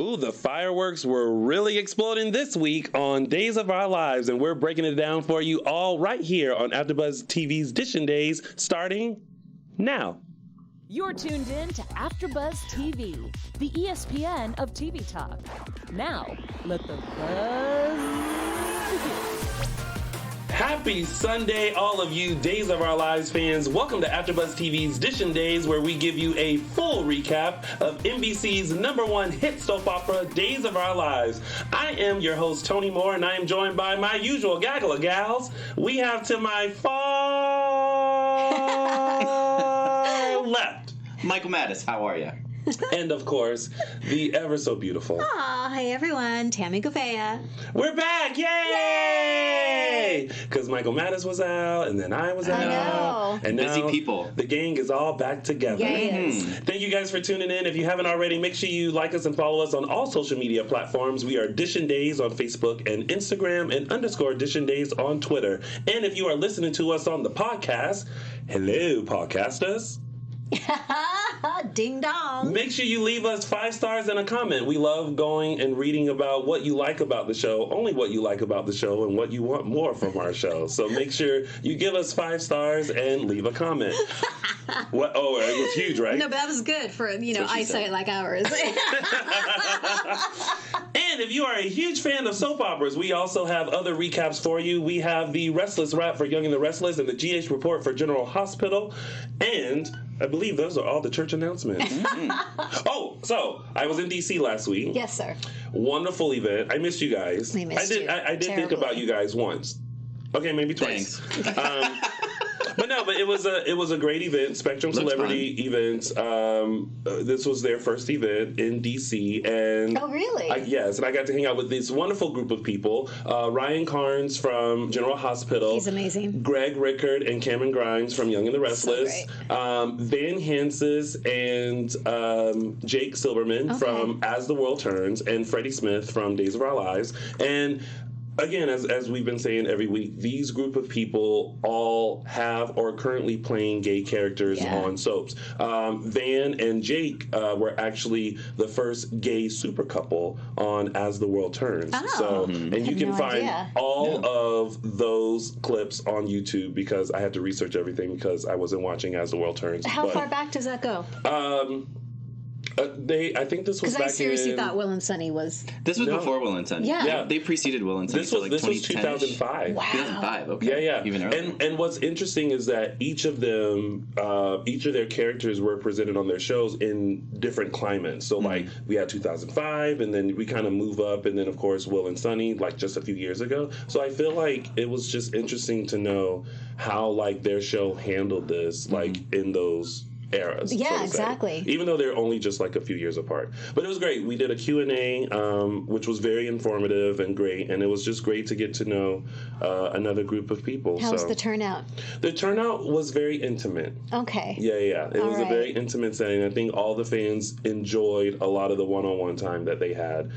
Ooh, the fireworks were really exploding this week on Days of Our Lives, and we're breaking it down for you all right here on AfterBuzz TV's Dishin Days, starting now. You're tuned in to AfterBuzz TV, the ESPN of TV talk. Now, let the buzz begin. Happy Sunday, all of you Days of Our Lives fans. Welcome to AfterBuzz TV's Dishin Days, where we give you a full recap of NBC's #1 hit soap opera, Days of Our Lives. I am your host, Tony Moore, and I am joined by my usual gaggle of gals. We have to my far left, Michael Mattis, how are you? and of course, the ever so beautiful. Aw, hey everyone, Tammy Gouveia. We're back! Yay! Because Michael Mattis was out, and then I was out. I know. And Busy now people. The gang is all back together. Yes. Thank you guys for tuning in. If you haven't already, make sure you like us and follow us on all social media platforms. We are Dishin Days on Facebook and Instagram, and _Dishin Days on Twitter. And if you are listening to us on the podcast, hello, podcasters. Ding dong. Make sure you leave us 5 stars and a comment. We love going and reading about what you like about the show, only what you like about the show, and what you want more from our show. So make sure you give us 5 stars and leave a comment. What? Oh, it was huge, right? No, but that was good for, eyesight like ours. And if you are a huge fan of soap operas, we also have other recaps for you. We have the Restless Wrap for Young and the Restless and the GH Report for General Hospital. And I believe those are all the church announcements. Oh, so I was in D.C. last week. Yes, sir. Wonderful event. I missed you guys. We missed you. I did think about you guys once. Okay, maybe twice. But it was a great event. Spectrum Looks Celebrity Events. This was their first event in DC, and Oh, really? yes, and I got to hang out with this wonderful group of people. Ryan Carnes from General Hospital. He's amazing. Greg Rickard and Cameron Grimes from Young and the Restless. So Van Hansis and Jake Silberman from As the World Turns, and Freddie Smith from Days of Our Lives. And again, as we've been saying every week, these group of people all have or are currently playing gay characters on soaps. Van and Jake were actually the first gay super couple on As the World Turns. Oh. So, and you can no find idea. all of those clips on YouTube, because I had to research everything because I wasn't watching As the World Turns. How far back does that go? I think this was Because back I seriously in, thought Will and Sunny was... This was before Will and Sunny. Yeah. They preceded Will and Sunny. This was 2010-ish. 2005. Wow. 2005, okay. Yeah. Even earlier. And what's interesting is that each of them, each of their characters were presented on their shows in different climates. So, like, we had 2005, and then we kind of move up, and then, of course, Will and Sunny, like, just a few years ago. So I feel like it was just interesting to know how, like, their show handled this, like, in those eras. Yeah, so to say. exactly. Even though they're only just like a few years apart. But it was great. We did a Q&A, which was very informative and great, and it was just great to get to know another group of people. How was the turnout? The turnout was very intimate. Okay. Yeah. It was a very intimate setting. I think all the fans enjoyed a lot of the one-on-one time that they had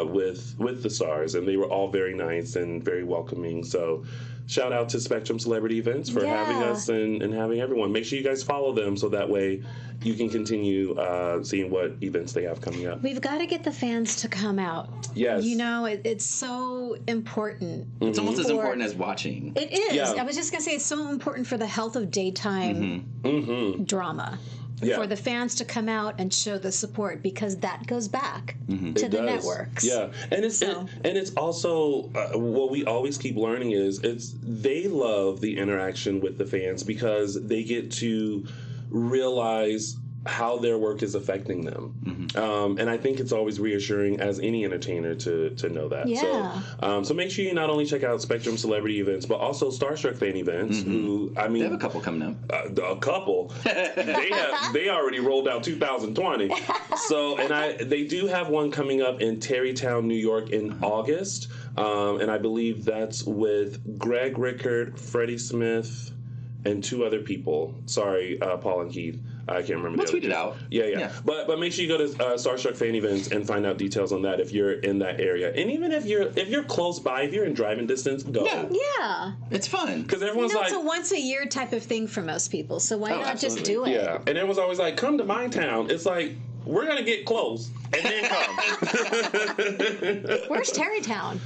with the stars, and they were all very nice and very welcoming. So shout out to Spectrum Celebrity Events for having us and having everyone. Make sure you guys follow them so that way you can continue seeing what events they have coming up. We've got to get the fans to come out. Yes. It's so important. It's almost as important as watching. It is. Yeah. I was just going to say it's so important for the health of daytime drama. Yeah. For the fans to come out and show the support, because that goes back to the networks. Yeah, and it's also what we always keep learning is they love the interaction with the fans because they get to realize how their work is affecting them. And I think it's always reassuring as any entertainer to know that. Yeah. So make sure you not only check out Spectrum Celebrity Events, but also Starstruck Fan Events, who, I mean... They have a couple coming up. A couple. They already rolled out 2020. So, and they do have one coming up in Tarrytown, New York in August. And I believe that's with Greg Rickard, Freddie Smith, and 2 other people. Sorry, Paul and Keith. I can't remember. We'll tweet it out. Yeah. But make sure you go to Starstruck Fan Events and find out details on that if you're in that area. And even if you're close by, if you're in driving distance, go. Yeah. It's fun. Because everyone's like, it's a once a year type of thing for most people. So why not just do it? yeah. And everyone's always like, come to my town. It's like, we're going to get close and then come. Where's Tarrytown?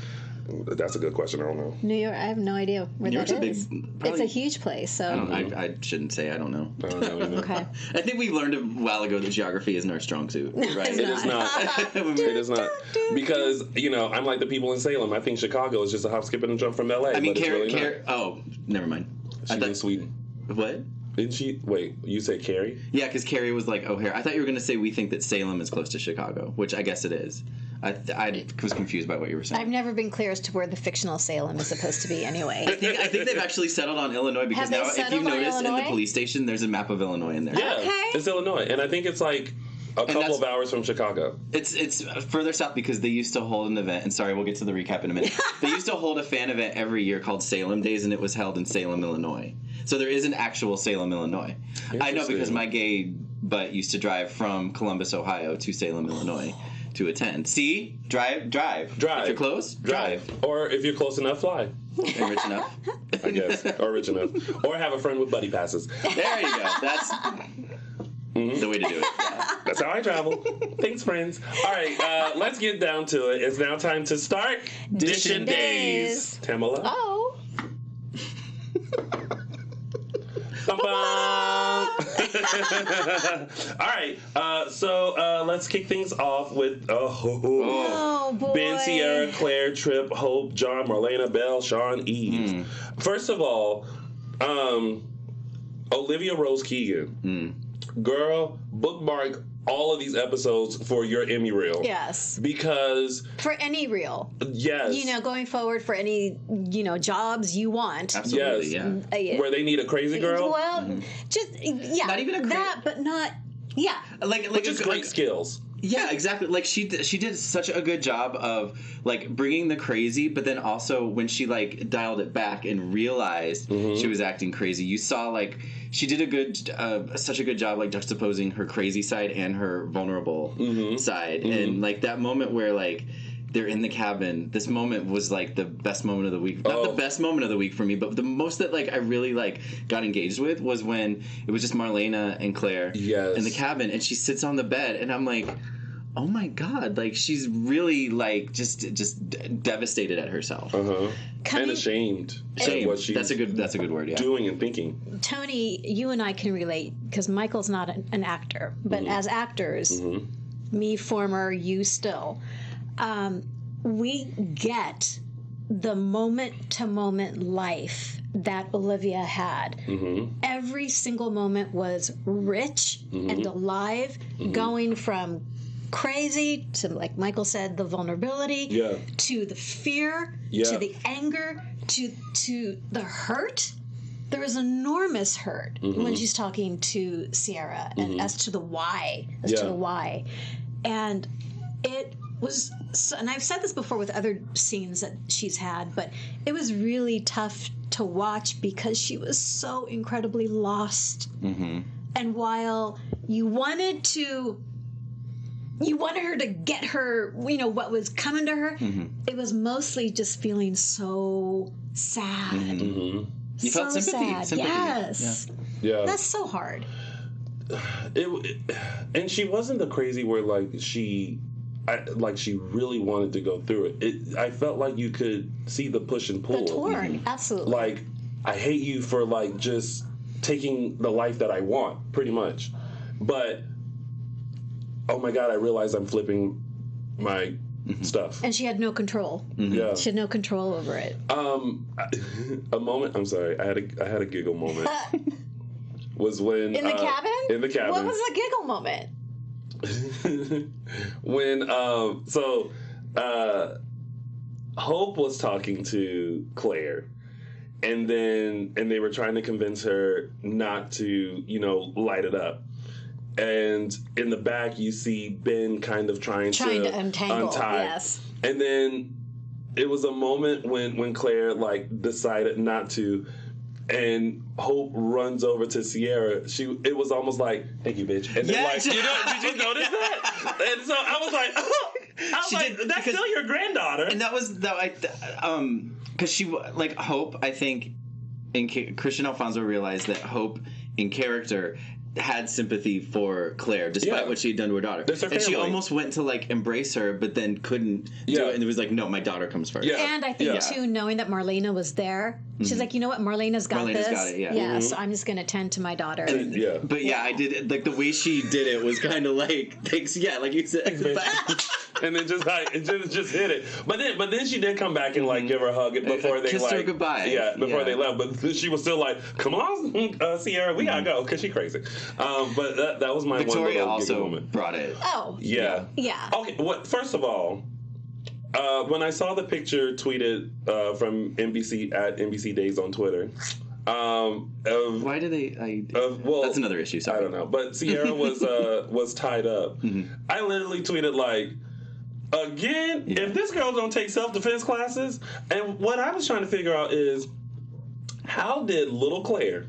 That's a good question. I don't know. New York. I have no idea where New that York's is. probably, It's a huge place. So I shouldn't say. I don't know. I don't know either. okay. I think we learned a while ago that geography isn't our strong suit. Right? It's It is not. It is not. Because, I'm like the people in Salem. I think Chicago is just a hop, skip, and a jump from L.A. I mean, but it's really not. oh, never mind. She's in Sweden. What? Didn't she? Wait, you said Carrie? Yeah, because Carrie was like O'Hare. I thought you were going to say we think that Salem is close to Chicago, which I guess it is. I was confused by what you were saying. I've never been clear as to where the fictional Salem is supposed to be anyway. I think they've actually settled on Illinois because Have they now, if settled you've on noticed in the Illinois? police station, there's a map of Illinois in there. Yeah, Okay. it's Illinois. And I think it's like a couple of hours from Chicago. It's further south because they used to hold an event, and sorry, we'll get to the recap in a minute. They used to hold a fan event every year called Salem Days, and it was held in Salem, Illinois. So there is an actual Salem, Illinois. I know because my gay butt used to drive from Columbus, Ohio to Salem, Illinois to attend. See? Drive. If you're close, drive. Or if you're close enough, fly. And rich enough. I guess. Or rich enough. Or have a friend with buddy passes. There you go. That's the way to do it. Yeah. That's how I travel. Thanks, friends. All right, let's get down to it. It's now time to start Dishin Days. Tamala. Oh. All right, so let's kick things off with Oh boy. Ben, Sierra, Claire, Trip, Hope, John, Marlena, Belle, Sean, Eve. First of all, Olivia Rose Keegan. Girl, bookmark all of these episodes for your Emmy reel. Yes. Because For any reel. yes. Going forward for any, jobs you want. Absolutely, Yes. yeah. Where they need a crazy girl. Well, just, yeah. Not even a that, but not, yeah. Like Just great skills. Yeah, exactly. Like she did such a good job of like bringing the crazy, but then also when she like dialed it back and realized she was acting crazy, you saw like she did such a good job like juxtaposing her crazy side and her vulnerable side, and like that moment where like they're in the cabin. This moment was like the best moment of the week. Not the best moment of the week for me, but the most that like I really like got engaged with was when it was just Marlena and Claire in the cabin, and she sits on the bed, and I'm like, oh my god, like she's really like just devastated at herself. And ashamed of what she's that's a good word, yeah. doing and thinking. Tony, you and I can relate because Michael's not an actor, but as actors, me former, you still, we get the moment-to-moment life that Olivia had. Every single moment was rich and alive, going from crazy to, like Michael said, the vulnerability, to the fear, to the anger, to the hurt. There is enormous hurt when she's talking to Sierra and as to the why, and it was, and I've said this before with other scenes that she's had, but it was really tough to watch because she was so incredibly lost. And while you wanted her to get her, what was coming to her, it was mostly just feeling so sad. You felt sympathy. Yes. Yeah. That's so hard. And she wasn't the crazy where she really wanted to go through it. I felt like you could see the push and pull. The torn, absolutely. Like, I hate you for just taking the life that I want, pretty much. But oh my God, I realize I'm flipping my stuff. And she had no control. Yeah. She had no control over it. A moment, I'm sorry, I had a giggle moment. Was when in the cabin? In the cabin. What was the giggle moment? When Hope was talking to Claire, and they were trying to convince her not to, light it up. And in the back, you see Ben kind of trying to untie. Yes. And then it was a moment when Claire decided not to, and Hope runs over to Sierra. It was almost like, "Thank you, bitch." And then did you notice that? And so I was like, "That's still your granddaughter." And that was because she Hope, I think, Christian Alfonso realized that Hope in character had sympathy for Claire despite what she had done to her daughter. And she almost went to like embrace her, but then couldn't do it. And it was like, no, my daughter comes first. Yeah. And I think too, knowing that Marlena was there, she's like, you know what, Marlena's got this. Got it, so I'm just gonna tend to my daughter. But I did like the way she did it was kind of like thanks, like you said. And then just hit it. But then she did come back and like give her a hug before they kissed her goodbye. Yeah, before they left. But she was still like, "Come on, Sierra, we gotta go," because she's crazy. But that was my Victoria one also moment. brought it. Oh yeah. Okay. First of all, when I saw the picture tweeted from NBC at NBC Days on Twitter. Why do they? Well, that's another issue. Sorry. I don't know. But Sierra was tied up. I literally tweeted like, again, if this girl don't take self-defense classes, and what I was trying to figure out is, how did little Claire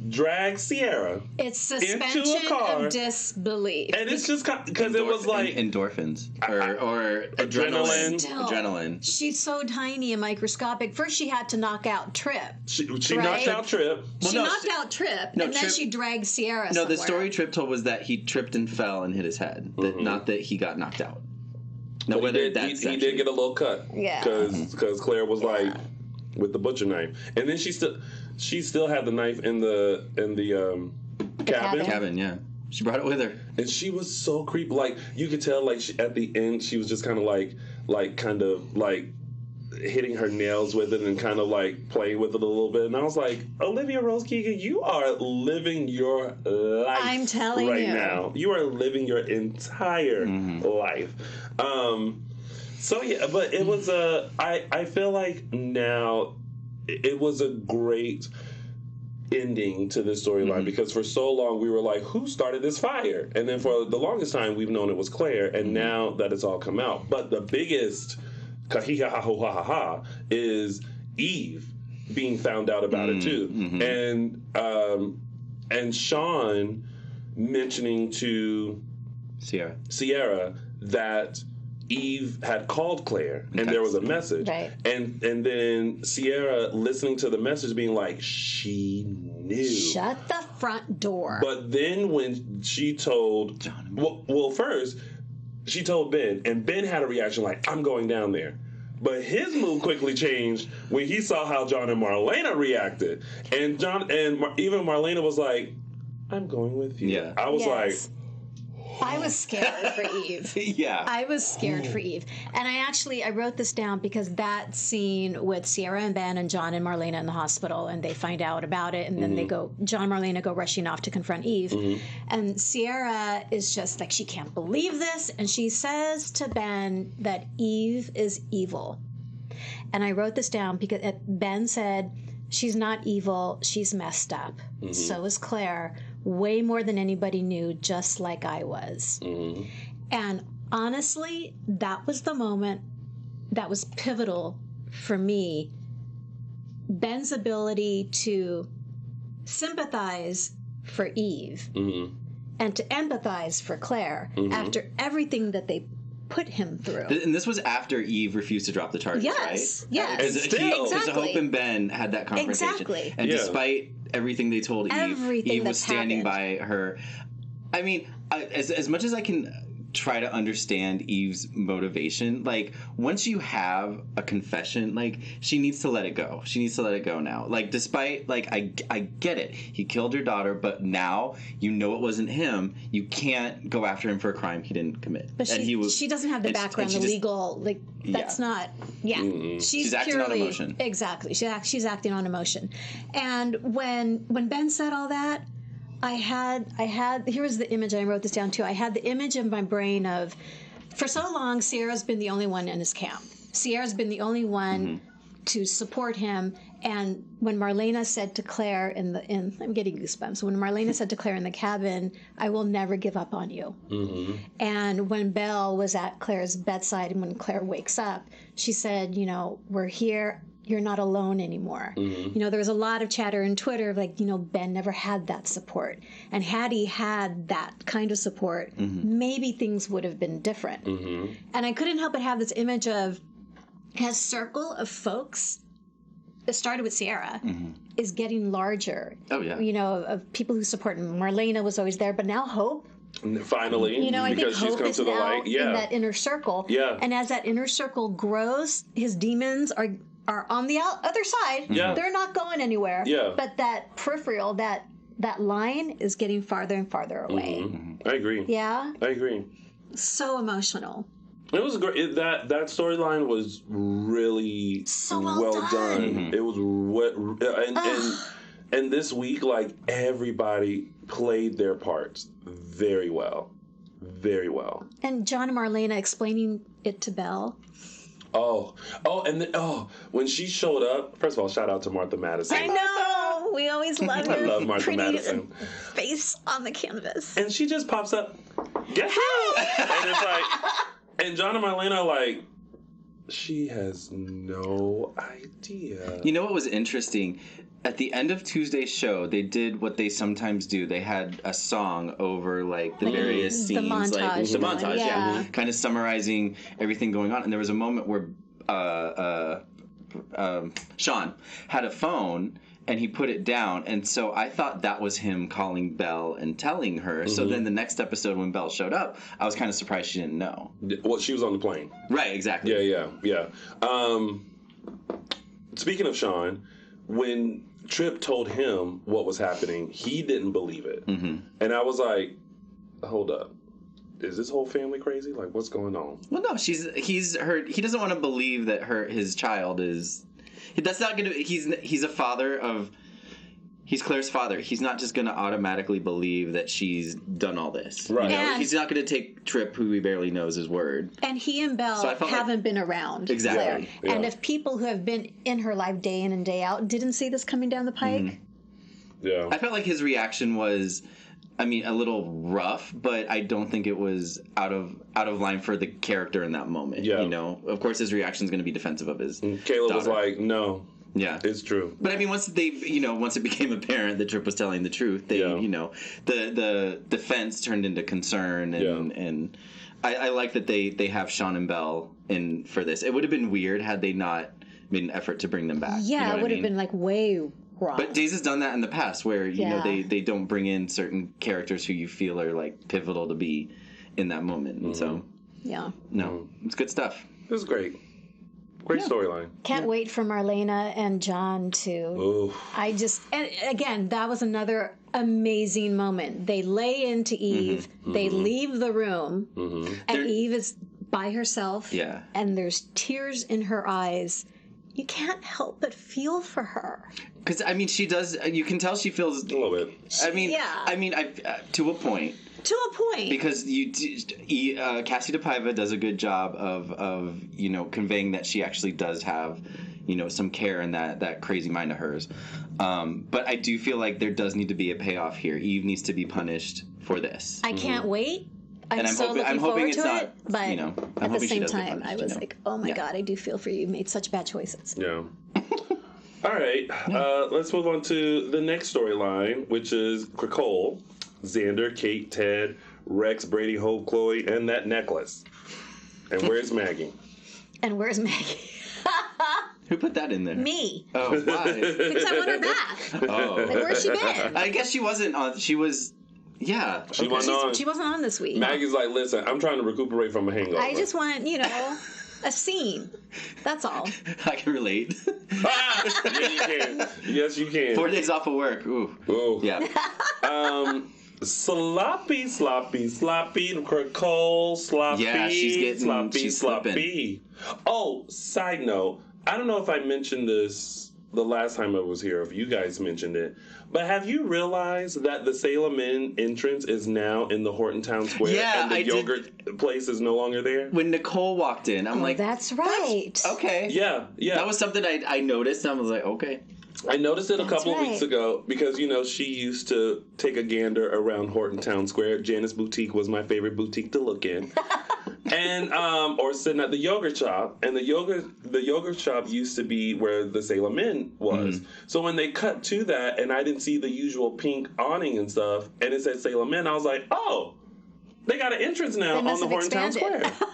drag Sierra it's suspension into a car of disbelief, and it's just because it was like endorphins or adrenaline. She's so tiny and microscopic. First she had to knock out Trip. She knocked out Trip. Knocked out Trip, and then she dragged Sierra somewhere. The story Trip told was that he tripped and fell and hit his head, not that he got knocked out. No, he did get a little cut. Yeah, because Claire was like with the butcher knife, and then she still had the knife in the cabin. Yeah, she brought it with her, and she was so creepy. Like you could tell, like at the end, she was just kind of like hitting her nails with it and kind of like playing with it a little bit. And I was like, Olivia Rose Keegan, you are living your life. I'm telling you right now, you are living your entire life. So yeah, but it was I feel like now it was a great ending to this storyline because for so long we were like, who started this fire? And then for the longest time we've known it was Claire, and now that it's all come out. But the biggest is Eve being found out about it too, and Sean mentioning to Sierra that Eve had called Claire and there was a message, right? And then Sierra listening to the message being like, she knew. Shut the front door. But then when she told first she told Ben, and Ben had a reaction like, I'm going down there. But his mood quickly changed when he saw how John and Marlena reacted. And even Marlena was like, I'm going with you. Yeah. I was like, I was scared for Eve. I was scared for Eve. And I wrote this down because that scene with Sierra and Ben and John and Marlena in the hospital, and they find out about it, and then John and Marlena go rushing off to confront Eve. And Sierra is just like, she can't believe this. And she says to Ben that Eve is evil. And I wrote this down because Ben said, she's not evil, she's messed up. So is Claire. Way more than anybody knew, just like I was. And honestly, that was the moment that was pivotal for me. Ben's ability to sympathize for Eve and to empathize for Claire after everything that they put him through. And this was after Eve refused to drop the charges, right? Yes. Because Hope and Ben had that conversation. Exactly. And despite everything they told Eve, Eve was standing by her. I mean, as much as I can try to understand Eve's motivation, like, once you have a confession, like, she needs to let it go. She needs to let it go now. Like, despite, like, I get it. He killed her daughter, but now you know it wasn't him. You can't go after him for a crime he didn't commit. But she doesn't have the background, the legal, like, that's not, She's acting on emotion. Exactly. She's acting on emotion. And when Ben said all that, I had here was the image, I wrote this down too. I had the image in my brain of, for so long, Sierra's been the only one in his camp. Sierra's been the only one to support him. And when Marlena said to Claire I'm getting goosebumps. When Marlena said to Claire in the cabin, I will never give up on you. And when Belle was at Claire's bedside and when Claire wakes up, she said, we're here. You're not alone anymore. There was a lot of chatter in Twitter of like, Ben never had that support. And had he had that kind of support, maybe things would have been different. And I couldn't help but have this image of his circle of folks it started with Sierra, is getting larger. Oh, yeah. You know, of people who support him. Marlena was always there, but now Hope. Finally, You know, I think because she's Hope come is to the now light. in Yeah. that inner circle. Yeah. And as that inner circle grows, his demons are on the other side. Yeah. They're not going anywhere. Yeah. But that peripheral, that line is getting farther and farther away. I agree. Yeah. I agree. So emotional. It was great. That storyline was really So well done. It was and this week, like, everybody played their parts very well, very well. And John and Marlena explaining it to Belle. When she showed up, first of all, shout out to Martha Madison. I know. We always love I her love Martha pretty Madison. face on the canvas. And she just pops up, guess who? And it's like, and John and Marlena are like, she has no idea. You know what was interesting? At the end of Tuesday's show, they did what they sometimes do. They had a song over, like, the various the scenes. montage. The montage, Yeah. kind of summarizing everything going on. And there was a moment where Sean had a phone, and he put it down. And so I thought that was him calling Belle and telling her. So then the next episode, when Belle showed up, I was kind of surprised she didn't know. Well, she was on the plane. Right, exactly. Yeah. Speaking of Sean, when Tripp told him what was happening, he didn't believe it. And I was like, hold up. Is this whole family crazy? Like, what's going on? Well, no, he's heard. He doesn't want to believe that his child is. That's not gonna. He's a father of. He's Claire's father. He's not just gonna automatically believe that she's done all this. Right. You know? And- He's not gonna take Tripp, who he barely knows, his word. And he and Belle So I felt haven't been around. Exactly. Claire. Yeah. And if people who have been in her life day in and day out didn't see this coming down the pike, Yeah. I felt like his reaction was, I mean, a little rough, but I don't think it was out of line for the character in that moment. Yeah. You know, of course, his reaction is going to be defensive of his. Caleb was daughter. like, no, Yeah. it's true. But I mean, once it became apparent that Tripp was telling the truth, the defense turned into concern, and I like that they have Sean and Belle in for this. It would have been weird had they not made an effort to bring them back. yeah, You know it what would I have mean? been like way wrong. But Days has done that in the past, where you know Yeah. they don't bring in certain characters who you feel are like pivotal to be in that moment, and so yeah. no, it's good stuff. It was great. Great storyline. Can't wait for Marlena and John to. Ooh. And again, that was another amazing moment. They lay into Eve, they leave the room, and Eve is by herself. Yeah. And there's tears in her eyes. You can't help but feel for her. Because I mean, she does. You can tell she feels. A little bit. I mean, Yeah. to a point. To a point. Because Cassie DePaiva does a good job of conveying that she actually does have some care in that crazy mind of hers. But I do feel like there does need to be a payoff here. Eve needs to be punished for this. I can't wait. I'm And I'm so hoping- looking I'm hoping forward it's to not, it. But I'm at the hoping she same does get time, I punished, was like, oh my Yeah. God, I do feel for you. You made such bad choices. Yeah. All right. Let's move on to the next storyline, which is Cole, Xander, Kate, Ted, Rex, Brady, Hope, Chloe, and that necklace. And where's Maggie? And where's Maggie? Who put that in there? Me. Oh, why? Because I want her back. Oh. Like, where's she been? I guess she wasn't on. She was. Yeah. She wasn't on. She wasn't on this week. Maggie's like, listen, I'm trying to recuperate from a hangover. I just want, a scene. That's all. I can relate. Yeah, you can. Yes, you can. 4 days off of work. Ooh. Ooh. Yeah. Sloppy, Cole, sloppy, Yeah, she's sloppy. Oh, side note, I don't know if I mentioned this the last time I was here, if you guys mentioned it, but have you realized that the Salem Inn entrance is now in the Horton Town Square? Yeah, and the I yogurt place is no longer there? When Nicole walked in, I'm like, That's right. okay. Yeah. That was something I noticed, and I was like, okay. I noticed it a couple of right. weeks ago because, she used to take a gander around Horton Town Square. Janice Boutique was my favorite boutique to look in. And, or sitting at the yogurt shop. And the yogurt shop used to be where the Salem Inn was. So when they cut to that and I didn't see the usual pink awning and stuff, and it said Salem Inn, I was like, oh, they got an entrance now They on must the have Horton Town expanded. Square.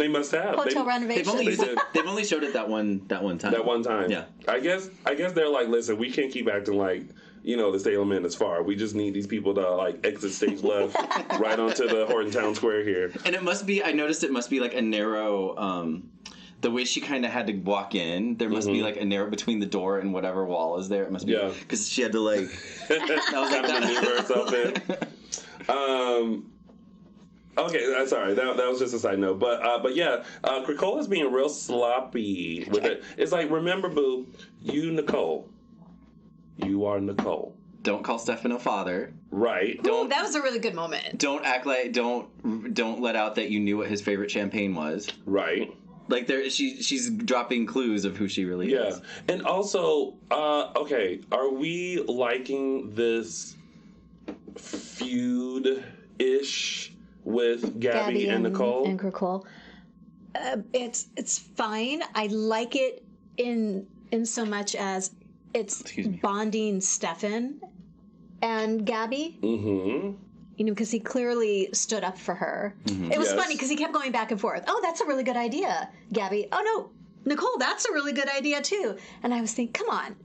They must have. Hotel renovations. They've only showed it that one time. That one time. Yeah. I guess they're like, listen, we can't keep acting like, the Salem Inn is far. We just need these people to like exit stage left right onto the Horton Town Square here. And it must be, I noticed it must be like a narrow, the way she kind of had to walk in, there must be like a narrow between the door and whatever wall is there. It must be, because she had to like, kind of maneuver herself in. Okay, sorry. That was just a side note, but yeah, Cricola's being real sloppy with it. It's like, remember, boo, you Nicole, you are Nicole. Don't call Stefano father. Right. Ooh, that was a really good moment. Don't act like don't let out that you knew what his favorite champagne was. Right. Like she's dropping clues of who she really is. Yeah, and also, okay, are we liking this feud-ish with Gabby and Nicole and Cricole? It's fine. I like it in so much as it's bonding Stefan and Gabby. Mm-hmm. Because he clearly stood up for her. Mm-hmm. It was funny because he kept going back and forth. Oh, that's a really good idea, Gabby. Oh no, Nicole, that's a really good idea too. And I was thinking, come on.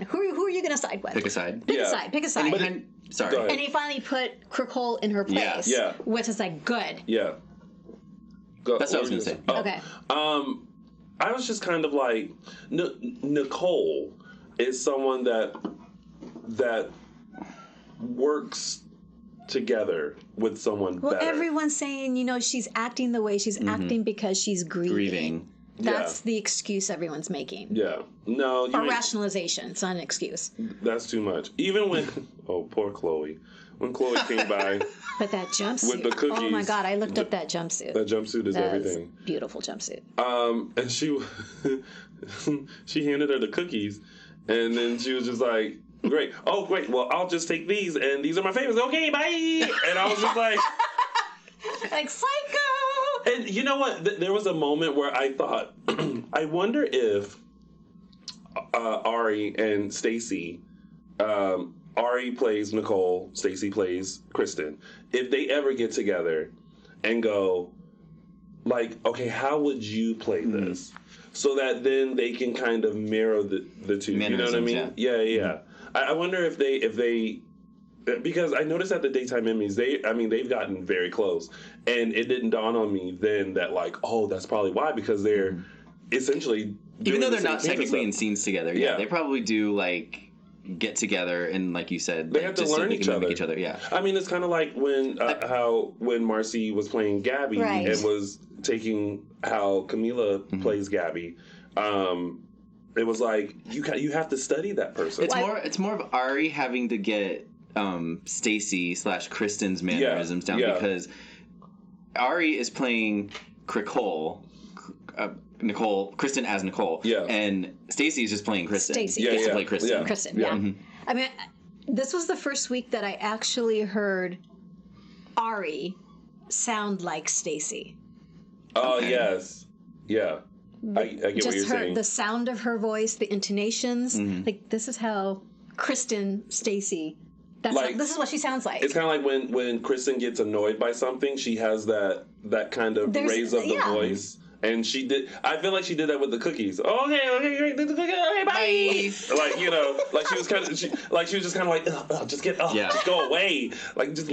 Who are you going to side with? Pick a side. Pick a side. Sorry. And he finally put Cricole in her place. Yeah. Which is like, good. Yeah. That's what I was going to say. Oh. Okay. I was just kind of like, Nicole is someone that works together with someone better. Well, everyone's saying, she's acting the way she's acting because she's grieving. That's the excuse everyone's making. Yeah. No. Or rationalization. It's not an excuse. That's too much. Even when, poor Chloe. When Chloe came by. But that jumpsuit. With the cookies. Oh my God, I looked up that jumpsuit. That jumpsuit is everything. Beautiful jumpsuit. And she handed her the cookies, and then she was just like, great. Oh, great. Well, I'll just take these, and these are my favorites. Okay, bye. And I was just like... like, psycho! And you know what? There was a moment where I thought, I wonder if Ari and Stacy, Ari plays Nicole, Stacy plays Kristen, if they ever get together and go, like, okay, how would you play this? So that then they can kind of mirror the two. You know what I mean? Yeah. Mm-hmm. I wonder if they because I noticed at the daytime Emmys, they've gotten very close, and it didn't dawn on me then that like, oh, that's probably why, because they're essentially even though they're not technically in scenes together, yeah, they probably do like get together and like you said, they have to learn each other. Yeah, I mean, it's kind of like when Marcy was playing Gabby and was taking how Camila plays Gabby. It was like you have to study that person. It's more of Ari having to get Stacy / Kristen's mannerisms down because Ari is playing Kristen as Nicole, and Stacy is just playing Kristen. Stacy gets to play Kristen. Yeah. Kristen, yeah. Mm-hmm. I mean, this was the first week that I actually heard Ari sound like Stacy. Oh yes, yeah. I get what you're saying. The sound of her voice, the intonations, like this is how Kristen, Stacy. This is what she sounds like. It's kind of like when Kristen gets annoyed by something, she has that kind of raise of the voice. And she did. I feel like she did that with the cookies. Okay, great. The cookies. Okay, bye. Like like she was kind of, she was just kind of like, just go away. Like just.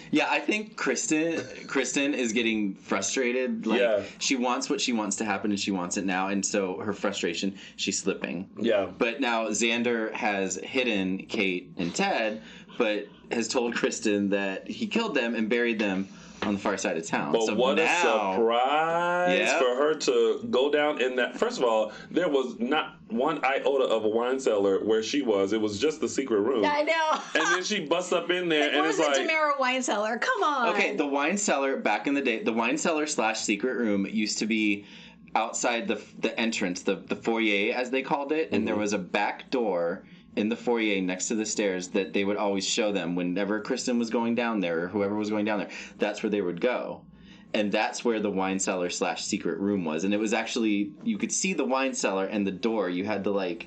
Yeah, I think Kristen is getting frustrated. Like she wants what she wants to happen, and she wants it now, and so her frustration, she's slipping. Yeah. But now Xander has hidden Kate and Ted, but has told Kristen that he killed them and buried them on the far side of town. But what a surprise for her to go down in that. First of all, there was not one iota of a wine cellar where she was. It was just the secret room. I know. And then she busts up in there and it's like... Where's the DiMeras wine cellar? Come on. Okay, the wine cellar, back in the day, the wine cellar / secret room used to be outside the entrance, the foyer as they called it, and there was a back door in the foyer next to the stairs that they would always show them whenever Kristen was going down there or whoever was going down there. That's where they would go. And that's where the wine cellar / secret room was. And it was actually, you could see the wine cellar and the door. You had to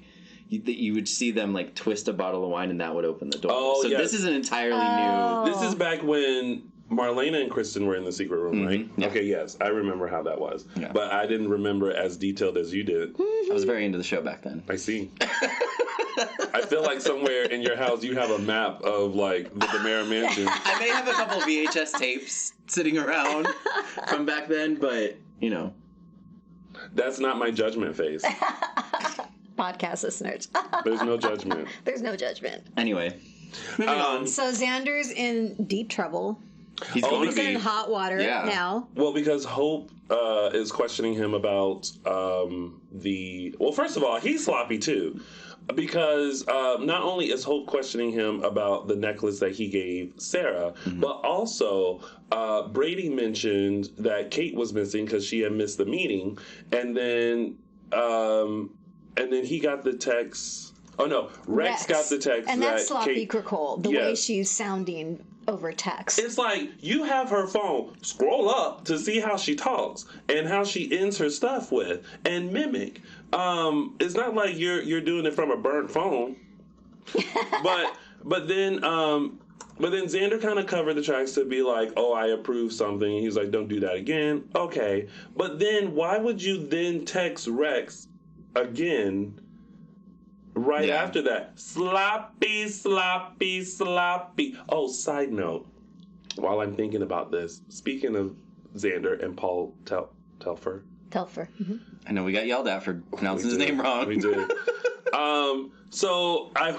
you would see them twist a bottle of wine and that would open the door. Oh, so this is an entirely new... This is back when Marlena and Kristen were in the secret room, right? Yeah. Okay, yes. I remember how that was. Yeah. But I didn't remember as detailed as you did. I was very into the show back then. I see. I feel like somewhere in your house you have a map of, like, the DiMeras mansion. I may have a couple VHS tapes sitting around from back then, but, you know. That's not my judgment face. Podcast listeners. There's no judgment. There's no judgment. Anyway, moving on. So Xander's in deep trouble. He's going to He's in be. hot water now. Well, because Hope is questioning him about well, first of all, he's sloppy too. Because not only is Hope questioning him about the necklace that he gave Sarah, but also Brady mentioned that Kate was missing because she had missed the meeting, and then he got the text. Oh no, Rex got the text, and that's sloppy Kate, Krikol, the way she's sounding over text. It's like you have her phone, scroll up to see how she talks and how she ends her stuff with, and mimic. It's not like you're doing it from a burnt phone. but then Xander kind of covered the tracks to be like, oh, I approve something. He's like, don't do that again. Okay. But then why would you then text Rex again right after that? Sloppy, sloppy, sloppy. Oh, side note, while I'm thinking about this, speaking of Xander and Paul Telfer. Mm-hmm. I know we got yelled at for pronouncing his name wrong. We did. So I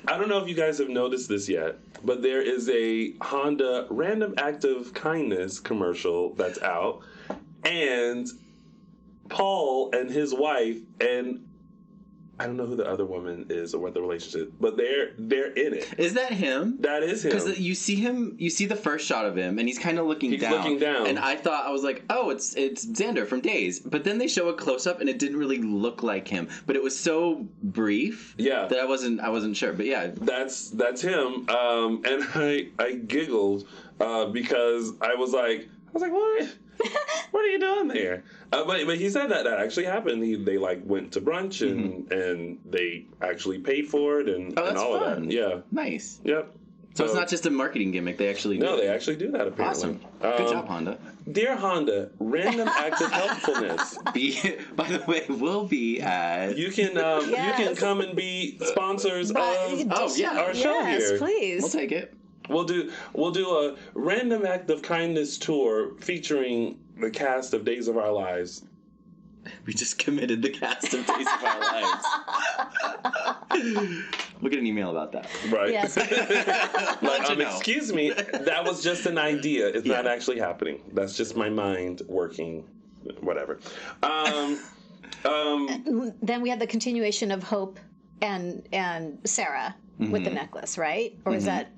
don't know if you guys have noticed this yet, but there is a Honda Random Act of Kindness commercial that's out, and Paul and his wife, and I don't know who the other woman is or what the relationship, but they're in it. Is that him? That is him. Because you see the first shot of him, and he's kind of looking down. He's looking down. And I was like, oh, it's Xander from Days. But then they show a close-up, and it didn't really look like him. But it was so brief that I wasn't sure. But yeah. That's him. And I giggled because I was like, what? What are you doing there? But he said that actually happened. They like went to brunch and they actually paid for it and all fun. of that. Yeah. Nice. Yep. So it's not just a marketing gimmick. They actually do. No, they actually do that apparently. Awesome. Good job, Honda. Dear Honda, random act of helpfulness. By the way, we'll be at. You can you can come and be sponsors of our show here. Yes, please. We'll take it. We'll do a random act of kindness tour featuring the cast of Days of Our Lives. We just committed the cast of Days of Our Lives. We'll get an email about that. Right. Yes. Excuse me, that was just an idea. It's not actually happening. That's just my mind working. Whatever. Then we have the continuation of Hope and Sarah with the necklace, right? Or is that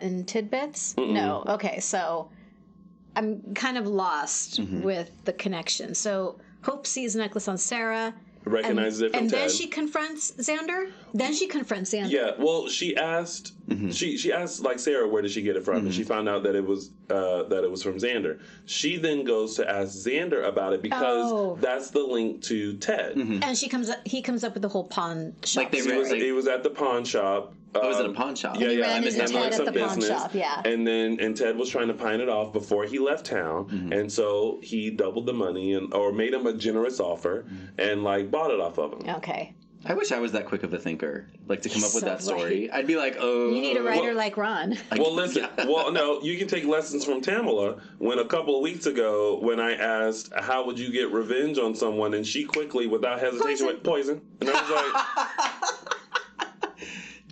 in tidbits? Mm-mm. No. Okay, so I'm kind of lost with the connection. So Hope sees the necklace on Sarah. Recognizes it from and Ted. then she confronts Xander? Yeah, well, she asked she asked like Sarah, where did she get it from? And she found out that it was from Xander. She then goes to ask Xander about it because that's the link to Ted. And he comes up with the whole pawn shop. Like he was at the pawn shop. Was it a pawn shop? Yeah, ran into Ted at the pawn shop, And Ted was trying to pawn it off before he left town, and so he doubled the money or made him a generous offer and like bought it off of him. Okay. I wish I was that quick of a thinker, like to come up with that story. I'd be like, oh. You need a writer like Ron. Well, listen. Well, no, you can take lessons from Tamala. When a couple of weeks ago, when I asked how would you get revenge on someone, and she quickly, without hesitation, went poison, and I was like.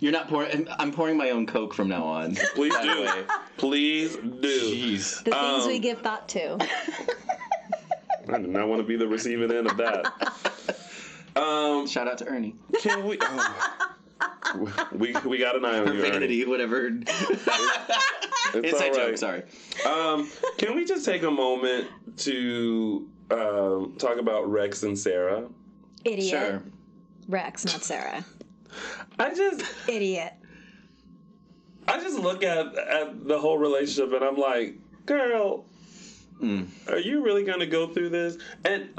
You're not pouring. I'm pouring my own Coke from now on. Please do. Please do. Jeez. The things we give thought to. I do not want to be the receiving end of that. Shout out to Ernie. Can we? We got an eye on you, Vanity, Ernie. whatever. It's Inside all right. joke. Sorry. Can we just take a moment to talk about Rex and Sarah? Idiot. Sure. Rex, not Sarah. Idiot. I just look at the whole relationship and I'm like, girl, are you really gonna go through this? And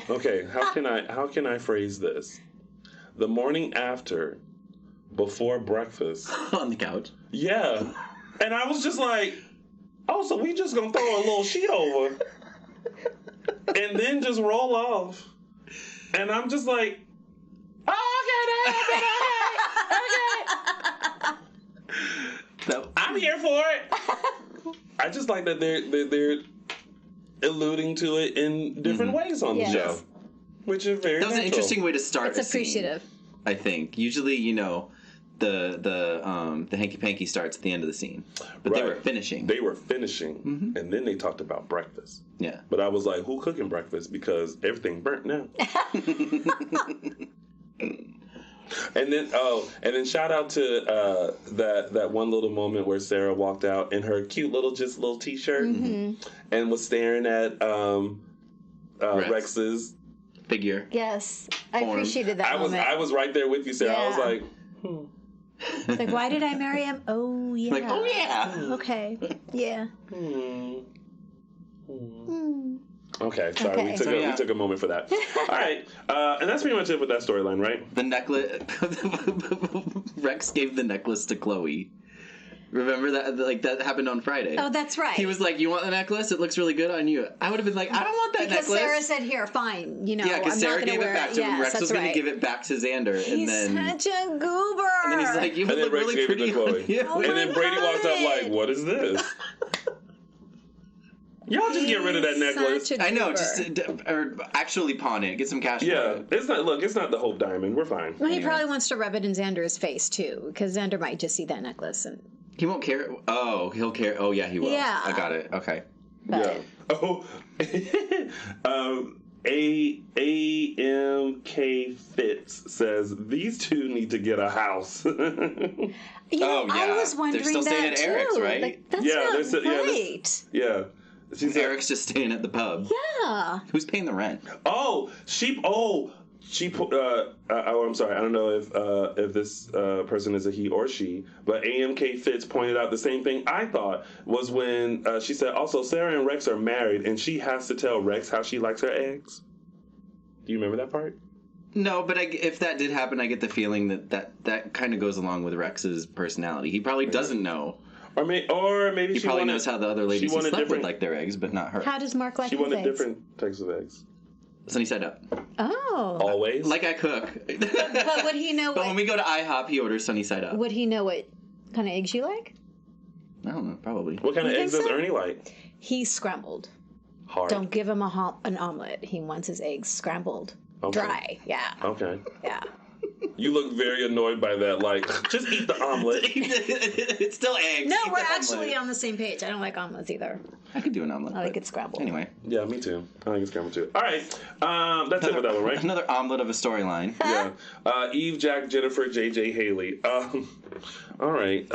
okay, how can I phrase this? The morning after, before breakfast. On the couch. Yeah. And I was just like, oh, so we just gonna throw a little sheet over and then just roll off. And I'm just like, oh, okay. I'm here for it. I just like that they're alluding to it in different ways on the show, which is very. That was natural. an interesting way to start. It's appreciative. Scene, I think usually the hanky panky starts at the end of the scene, but they were finishing. And then they talked about breakfast. Yeah, but I was like, who cooking breakfast because everything burnt now. And then shout out to that one little moment where Sarah walked out in her cute little t-shirt and was staring at Rex's figure. Yes, I appreciated that moment. I was right there with you, Sarah. Yeah. I was like, It's like, why did I marry him? Oh yeah. Like, oh yeah. Okay. Yeah. Okay, sorry. Okay. We took a moment for that. All right, and that's pretty much it with that storyline, right? The necklace. Rex gave the necklace to Chloe. Remember that? Like that happened on Friday. Oh, that's right. He was like, "You want the necklace? It looks really good on you." I would have been like, "I don't want that because necklace." Sarah said, "Here, fine." You know, yeah, because Sarah gave it back to him. Rex was going to give it back to Xander, He's and then such a goober. And then he's like, "You and then look Rex really gave pretty." it to Chloe. Yeah. And then Brady walked up like, "What is this?" Y'all just get rid of that necklace. Such a I know, goober. just or actually pawn it, get some cash. Yeah, for it. it's not. Look, it's not the Hope Diamond. We're fine. Well, he probably wants to rub it in Xander's face too, because Xander might just see that necklace and. He won't care. Oh, he'll care. Oh, yeah, he will. Yeah. I got it. Okay. But, Yeah. Oh. AMK Fitz says these two need to get a house. You know, Oh, yeah. I was wondering They're still staying that at Eric's, too. right? Like, that's Yeah, not they're still- yeah, right. Yeah. She's like, Eric's just staying at the pub. Yeah. Who's paying the rent? I'm sorry. I don't know if this person is a he or she, but AMK Fitz pointed out the same thing I thought was when she said, also, Sarah and Rex are married, and she has to tell Rex how she likes her eggs. Do you remember that part? No, but if that did happen, I get the feeling that kind of goes along with Rex's personality. He probably doesn't know. Or maybe He she probably wanted, knows how the other ladies she he wanted slept with different. like their eggs, but not her. How does Mark like She his wanted eggs? different types of eggs. Sunny side up. Oh. Always. Like I cook. But would he know But what? when we go to IHOP, he orders sunny side up. Would he know what kind of eggs you like? I don't know, probably. What kind of You eggs think does so? Ernie like? He's scrambled. Hard. Don't give him an omelet. He wants his eggs scrambled, dry. Yeah. Okay. Yeah. You look very annoyed by that. Like, just eat the omelet. It's still eggs. No, Eat we're the actually omelet. on the same page. I don't like omelets either. I could do an omelet. I like but it scrambled. Anyway. Yeah, me too. I think it's scrambled too. All right. That's it for that one, right? Another omelet of a storyline. Yeah. Eve, Jack, Jennifer, JJ, Haley. All right.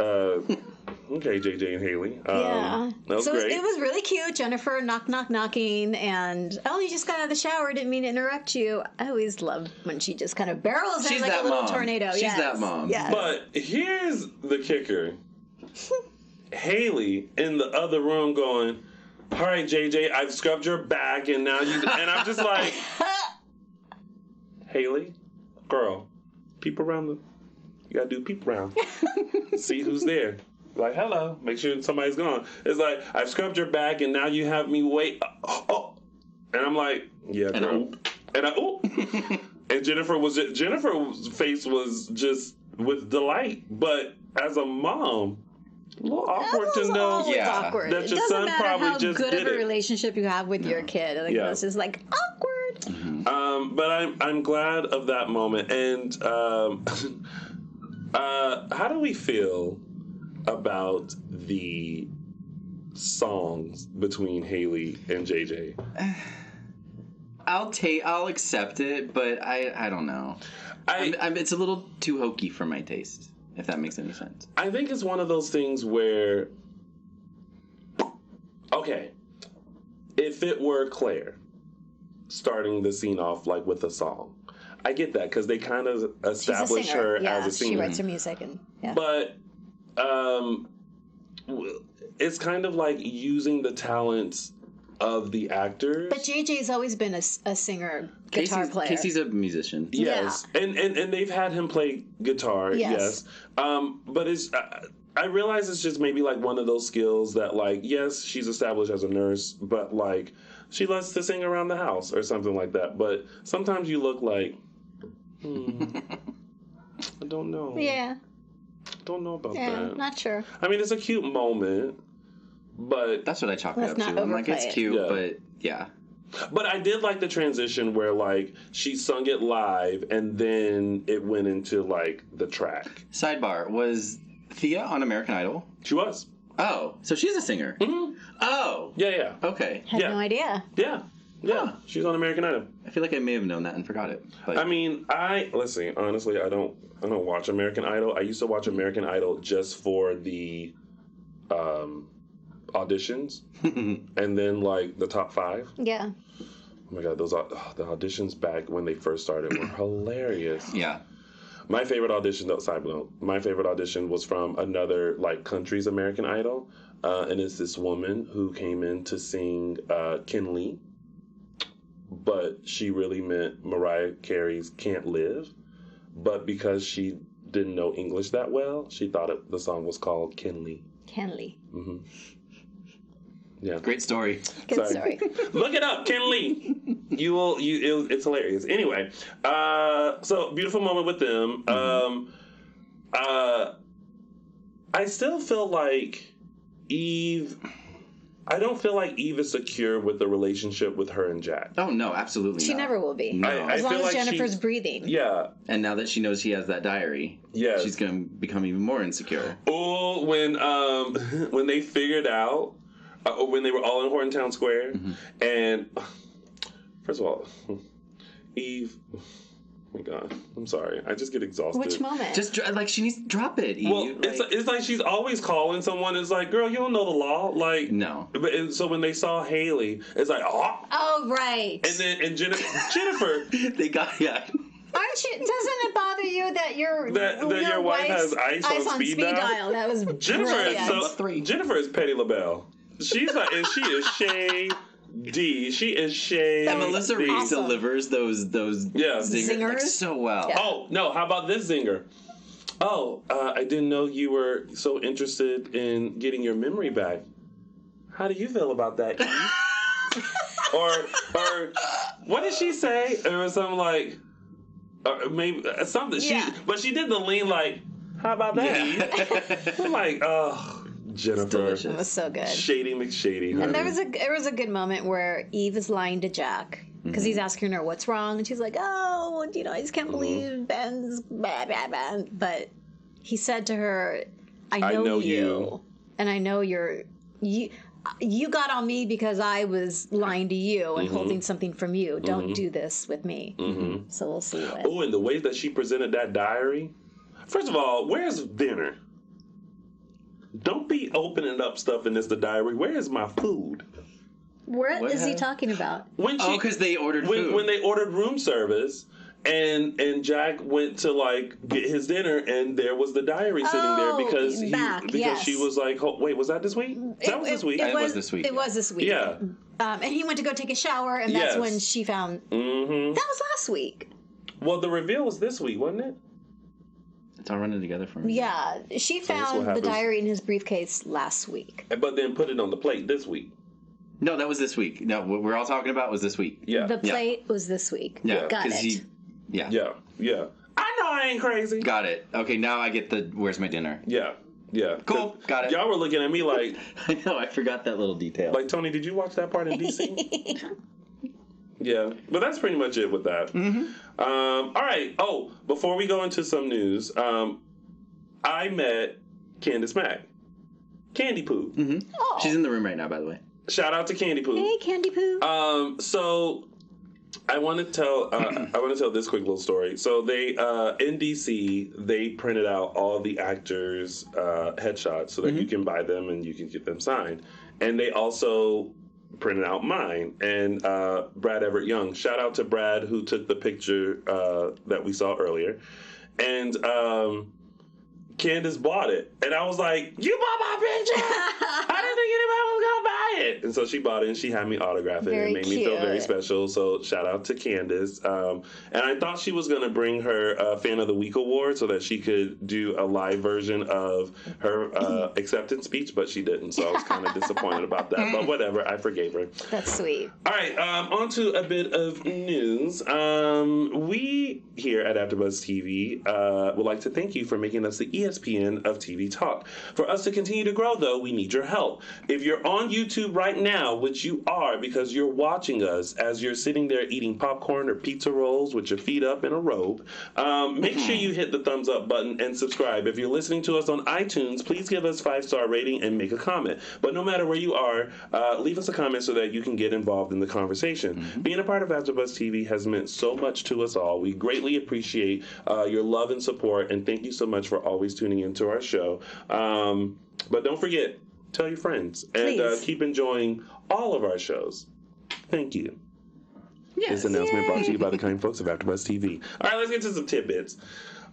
Okay, JJ and Haley. Yeah. That was So great. it was really cute. Jennifer knocking, and you just got out of the shower. Didn't mean to interrupt you. I always love when she just kind of barrels in She's like a that little mom. tornado. She's Yes. that mom. Yes. But here's the kicker. Haley in the other room going, all right, JJ, I've scrubbed your back, and now you... And I'm just like, Haley, girl, peep around the... You gotta do peep around. See who's there. Like, hello, make sure somebody's gone. It's like, I've scrubbed your back, and now you have me wait. Oh. And I'm like, yeah, And girl. And Jennifer's face was just with delight. But as a mom, a little awkward to know Always Yeah. awkward. that It your doesn't son matter probably how just good did of a it. relationship you have with your kid. Like, Yeah. It's just like awkward. But I'm glad of that moment. And how do we feel about the songs between Haley and JJ? I'll accept it, but I don't know. It's a little too hokey for my taste, if that makes any sense. I think it's one of those things where, okay, if it were Claire starting the scene off like with a song, I get that because they kind of establish her as a singer. She writes her music and But it's kind of like using the talents of the actors. But JJ's always been a singer, guitar player. Casey's a musician. Yes, yeah. and they've had him play guitar. Yes. But it's I realize it's just maybe like one of those skills that like yes, she's established as a nurse, but like she loves to sing around the house or something like that. But sometimes you look like I don't know. Yeah. Don't know about that. Not sure. I mean, it's a cute moment, but that's what I chalk it up to. I'm like, it's cute, but yeah. But I did like the transition where like she sung it live and then it went into like the track. Sidebar: was Thea on American Idol? She was. Oh, so she's a singer. Mm-hmm. Oh, yeah. Okay. Had no idea. Yeah. She's on American Idol. I feel like I may have known that and forgot it. But... I mean, honestly, I don't watch American Idol. I used to watch American Idol just for the auditions and then like the top 5. Yeah. Oh my god, those the auditions back when they first started were hilarious. Yeah. My favorite audition, though, side note, my favorite audition was from another like country's American Idol, and it's this woman who came in to sing Ken Lee, but she really meant Mariah Carey's "Can't Live," but because she didn't know English that well, she thought the song was called Ken Lee. Ken Lee. Mm-hmm. Yeah. Great story. Good story. Look it up, Ken Lee. It's hilarious. Anyway, so beautiful moment with them. I still feel like Eve. I don't feel like Eve is secure with the relationship with her and Jack. Oh no, absolutely not. She never will be. No. As long as Jennifer's breathing. Yeah. And now that she knows he has that diary, she's going to become even more insecure. Oh, when they figured out. When they were all in Horton Town Square, and first of all, Eve, oh my god, I'm sorry, I just get exhausted. Which moment? Just like she needs to drop it. Eve. Well, it's like she's always calling someone. It's like, girl, you don't know the law, like no. And so when they saw Haley, it's like, oh right. And Jennifer, they got Aren't you? Doesn't it bother you that your wife has ice on speed dial? That was Jennifer is Patti LaBelle. She's like, and she is shady. She is shady. And Melissa Reese delivers those zingers like, so well. Yeah. Oh no! How about this zinger? Oh, I didn't know you were so interested in getting your memory back. How do you feel about that? or what did she say? It was something like, maybe something. But she did the lean like, how about that? I'm like, oh. Jennifer. It was so good. Shady McShady. Honey. And there was a good moment where Eve is lying to Jack because he's asking her what's wrong, and she's like, "Oh, I just can't believe Ben's bad." But he said to her, "I know you, and I know you got on me because I was lying to you and holding something from you. Don't do this with me." So we'll see what. Oh, and the way that she presented that diary. First of all, where's dinner? Don't be opening up stuff in the diary. Where is my food? What is he talking about? Because they ordered food. When they ordered room service, and Jack went to like get his dinner, and there was the diary sitting there because she was like, oh, wait, was that this week? That was this week. It was this week. It was this week. Yeah. And he went to go take a shower, and that's when she found. That was last week. Well, the reveal was this week, wasn't it? It's all running together for me. Yeah, she found the diary in his briefcase last week. But then put it on the plate this week. No, that was this week. No, what we're all talking about was this week. Yeah. The plate was this week. Yeah. Got it. Yeah. I know I ain't crazy. Got it. Okay, now I get the where's my dinner. Yeah. Cool. Got it. Y'all were looking at me like... I know, I forgot that little detail. Like, Tony, did you watch that part in DC? Yeah, but that's pretty much it with that. All right. Oh, before we go into some news, I met Candace Mack. Candy Poo. Oh. She's in the room right now, by the way. Shout out to Candy Poo. Hey, Candy Poo. So I want to tell this quick little story. So they in DC they printed out all the actors' headshots so that you can buy them and you can get them signed, and they also printed out mine and Brad Everett Young. Shout out to Brad who took the picture that we saw earlier, and Candace bought it, and I was like, "You bought my picture? I didn't think anybody was gonna buy buy it. And so she bought it and she had me autograph it. Very It made me feel very cute. special. So shout out to Candace. And I thought she was going to bring her Fan of the Week award so that she could do a live version of her acceptance speech, but she didn't. So I was kind of disappointed about that. But whatever, I forgave her. That's sweet. All right, on to a bit of news. We here at AfterBuzz TV would like to thank you for making us the ESPN of TV talk. For us to continue to grow, though, we need your help. If you're on YouTube right now, which you are because you're watching us as you're sitting there eating popcorn or pizza rolls with your feet up in a robe, make sure you hit the thumbs up button and subscribe. If you're listening to us on iTunes, please give us 5-star rating and make a comment. But no matter where you are, leave us a comment so that you can get involved in the conversation. Being a part of AfterBuzz TV has meant so much to us all. We greatly appreciate your love and support, and thank you so much for always tuning into our show. But don't forget, tell your friends, and keep enjoying all of our shows. Thank you. Yes. This announcement brought to you by the kind folks of AfterBuzz TV. All right, let's get to some tidbits.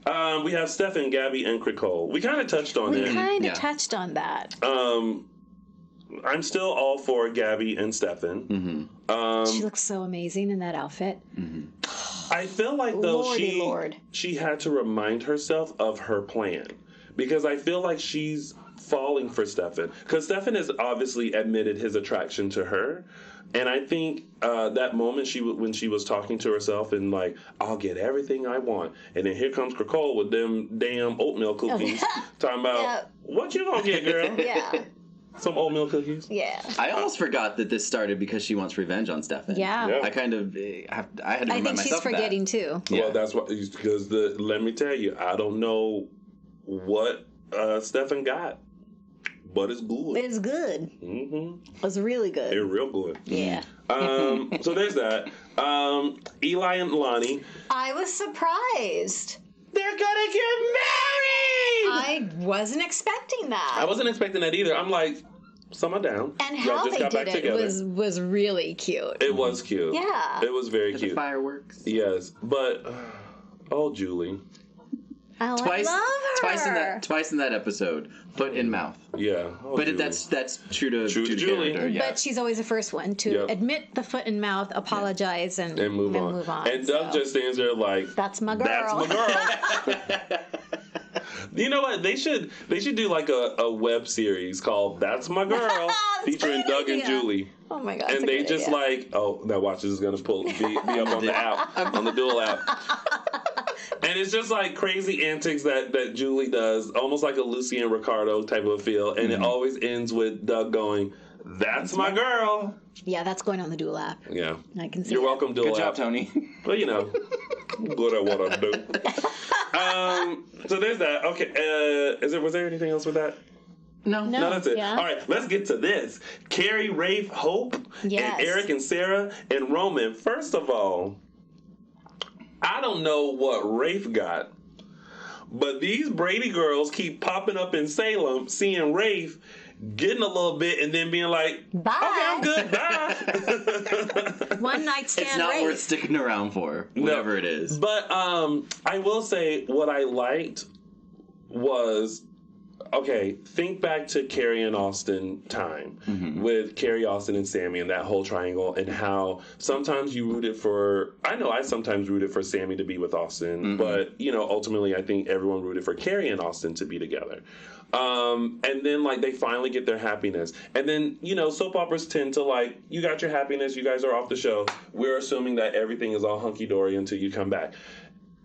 We have Stefan, Gabby, and Cricole. We kind of touched on it. We kind of touched on that. I'm still all for Gabby and Stefan. She looks so amazing in that outfit. I feel like, though, Lord. she had to remind herself of her plan. Because I feel like she's falling for Stefan. Because Stefan has obviously admitted his attraction to her. And I think that moment when she was talking to herself and like, I'll get everything I want. And then here comes Cricole with them damn oatmeal cookies. Talking about, what you gonna get, girl? Yeah. Some oatmeal cookies? Yeah. I almost forgot that this started because she wants revenge on Stefan. Yeah. I kind of, I had to remind I think myself she's forgetting too. Yeah. Well, that's what, because let me tell you, I don't know what Stefan got, but it's good. It's good. Mm-hmm. It's really good. It's real good. Yeah. So there's that. Eli and Lonnie. I was surprised. They're gonna get married! I wasn't expecting that. I wasn't expecting that either. I'm like, summer down. And Y'all how just they got did back it together. was really cute. It was cute. Yeah. It was very The cute. fireworks. Yes, but oh, Julie. Oh, Twice, I love her. twice in that episode, foot in mouth. Yeah. Oh, But Julie. that's true to Julie. character. Yeah. But she's always the first one to admit the foot and mouth, apologize, and move on. And Doug just stands there like, that's my girl. That's my girl. You know what? They should do like a web series called "That's My Girl" featuring Doug and Julie. Oh my god! And they just like, oh, that watch is gonna be up on the app, on the DOOL app. And it's just like crazy antics that Julie does, almost like a Lucy and Ricardo type of feel. And it always ends with Doug going, "That's my girl." Yeah, that's going on the DOOL app. Yeah. I can see You're that. welcome, DOOL Good job, app. Tony. Well, you know, good at what I do. So there's that. Okay. Was there anything else with that? No. No, that's it. Yeah. All right, let's get to this. Carrie, Rafe, Hope, Yes. and Eric and Sarah and Roman. First of all, I don't know what Rafe got, but these Brady girls keep popping up in Salem, seeing Rafe getting a little bit and then being like, Bye. Okay, I'm good. Bye. One night stand. It's not race. worth sticking around for, whatever it is. But I will say what I liked was, okay, think back to Carrie and Austin time with Carrie, Austin, and Sammy and that whole triangle, and how sometimes you rooted for, I know I sometimes rooted for Sammy to be with Austin, but, you know, ultimately I think everyone rooted for Carrie and Austin to be together. And then, like, they finally get their happiness. And then, you know, soap operas tend to, like, you got your happiness, you guys are off the show. We're assuming that everything is all hunky-dory until you come back.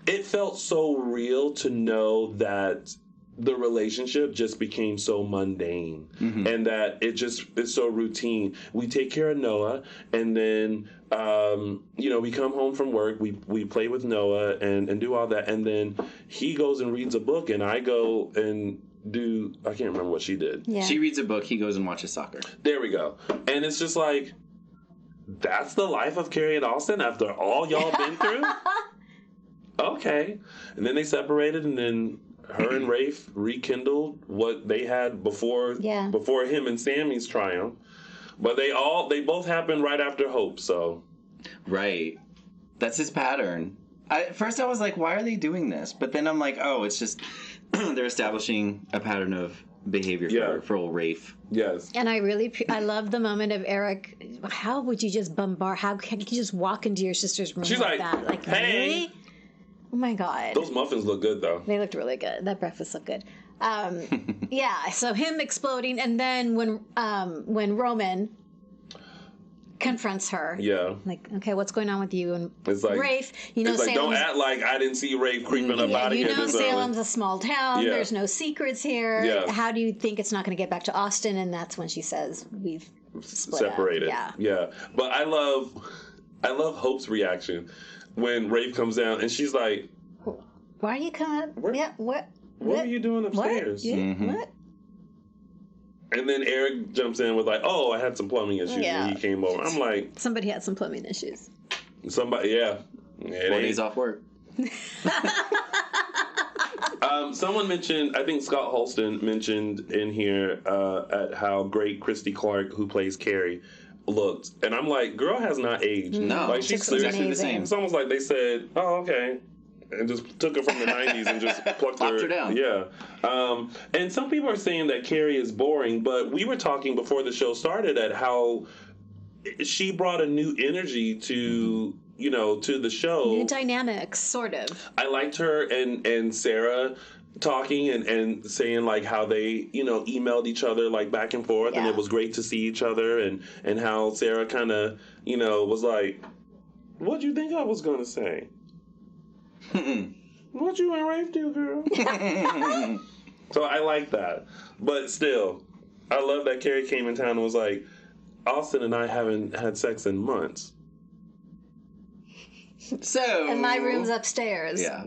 It felt so real to know that the relationship just became so mundane and that it's so routine. We take care of Noah, and then you know, we come home from work, we play with Noah and do all that, and then he goes and reads a book, and I go and do, I can't remember what she did. Yeah. She reads a book, he goes and watches soccer. There we go. And it's just like, that's the life of Carrie and Austin after all y'all been through? Okay. And then they separated, and then her and Rafe rekindled what they had before him and Sammy's triumph. But they both happened right after Hope, so. Right. That's his pattern. At first I was like, why are they doing this? But then I'm like, oh, it's just they're establishing a pattern of behavior for old Rafe. Yes. And I love the moment of Eric. How would you just bombard? How can you just walk into your sister's room She's like, that? Like, hey. really? Oh my God. Those muffins look good, though. They looked really good. That breakfast looked good. Yeah, so him exploding, and then when Roman confronts her, like, okay, what's going on with you and it's like, Rafe? It's like, don't act like I didn't see Rafe creeping up out of here. You know, Salem's a small town. Yeah. There's no secrets here. Yeah. How do you think it's not going to get back to Austin? And that's when she says we've separated. Yeah. But I love Hope's reaction when Rafe comes down and she's like, "Why are you coming up? What are you doing upstairs? What? Yeah, what?" And then Eric jumps in with like, "Oh, I had some plumbing issues when he came over." I'm like, somebody had some plumbing issues. Somebody, yeah. 4 days off work. Someone mentioned, I think Scott Holston mentioned in here at how great Christy Clark, who plays Carrie, looked, and I'm like, girl has not aged. No, like she's exactly the same. It's almost like they said, "Oh, okay." And just took her from the 90s and just plucked her down. Yeah. And some people are saying that Carrie is boring, but we were talking before the show started at how she brought a new energy to, to the show. New dynamics, sort of. I liked her and Sarah talking and saying like how they, emailed each other like back and forth, and it was great to see each other, and how Sarah kind of, was like, "What'd you think I was going to say? What you and Rafe do, girl?" So I like that. But still, I love that Carrie came in town and was like, "Austin and I haven't had sex in months. So And my room's upstairs." Yeah.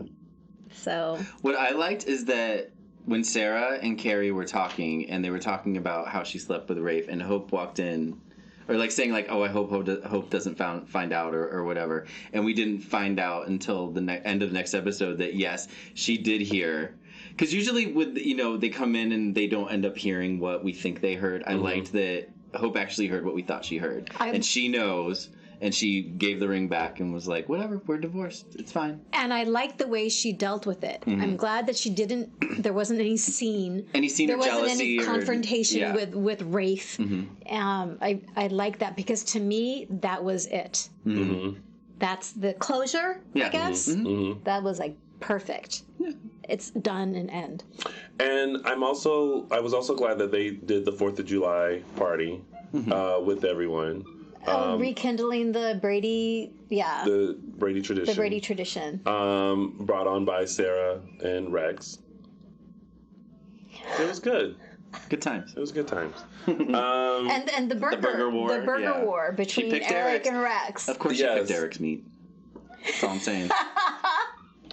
So what I liked is that when Sarah and Carrie were talking, and they were talking about how she slept with Rafe, and Hope walked in, or like saying like, "Oh, I hope Hope doesn't find out," or whatever. And we didn't find out until the end of the next episode that yes, she did hear. Because usually with they come in and they don't end up hearing what we think they heard. I liked that Hope actually heard what we thought she heard, and she knows. And she gave the ring back and was like, "Whatever, we're divorced. It's fine." And I like the way she dealt with it. I'm glad that she didn't. There wasn't any scene. There wasn't any confrontation or, with Rafe. I like that because to me that was it. That's the closure. I guess that was like perfect. It's done and end. And I was also glad that they did the 4th of July party with everyone. Rekindling the Brady, the Brady tradition. The Brady tradition. Brought on by Sarah and Rex. It was good. Good times. It was good times. And the burger war. The burger war between Eric and Rex. Of course, she picked Eric's meat. That's all I'm saying.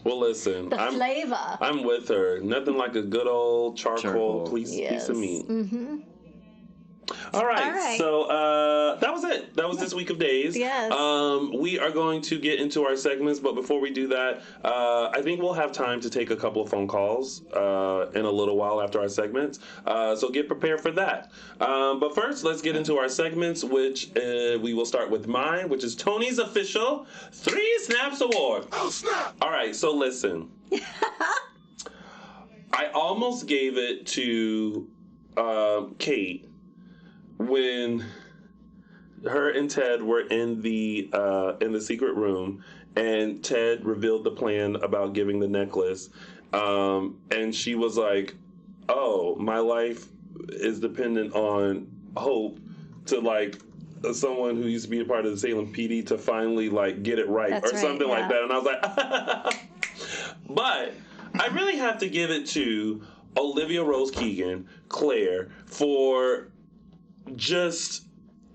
Well, listen. The flavor. I'm with her. Nothing like a good old charcoal. Piece of meat. All right. So that was it. That was this week of days. Yes. We are going to get into our segments, but before we do that, I think we'll have time to take a couple of phone calls in a little while after our segments. So get prepared for that. But first, let's get into our segments, which we will start with mine, which is Tony's official 3 Snaps Award. Oh, snap! All right. So listen. I almost gave it to Kate when her and Ted were in the secret room, and Ted revealed the plan about giving the necklace, and she was like, "Oh, my life is dependent on Hope to like someone who used to be a part of the Salem PD to finally like get it right." That's or something like that." And I was like, but I really have to give it to Olivia Rose Keegan, Claire, for just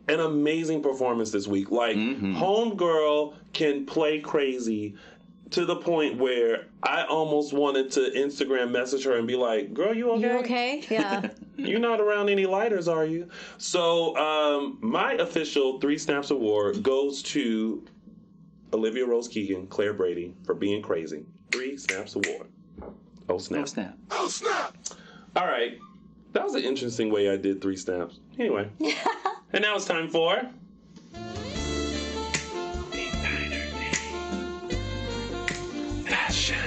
an amazing performance this week. Like, Homegirl can play crazy to the point where I almost wanted to Instagram message her and be like, "Girl, you okay? You okay? Yeah. You're not around any lighters, are you?" So, my official 3 Snaps Award goes to Olivia Rose Keegan, Claire Brady, for being crazy. 3 Snaps Award. Oh, snap. Oh, snap. Oh, snap. All right. That was an interesting way I did 3 snaps. Anyway. And now it's time for... Fashion.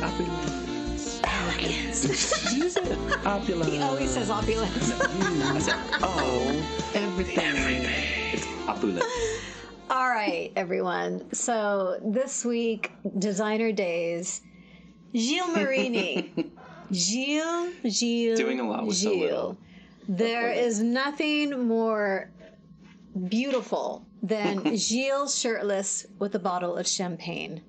Opinions. Arrogance. Opulence. Did you say opulence? He always says opulence. I said, everything. It's opulence. All right, everyone. So this week, Designer Days, Gilles Marini. Gilles. Doing a lot with so little. There is nothing more beautiful than Gilles shirtless with a bottle of champagne.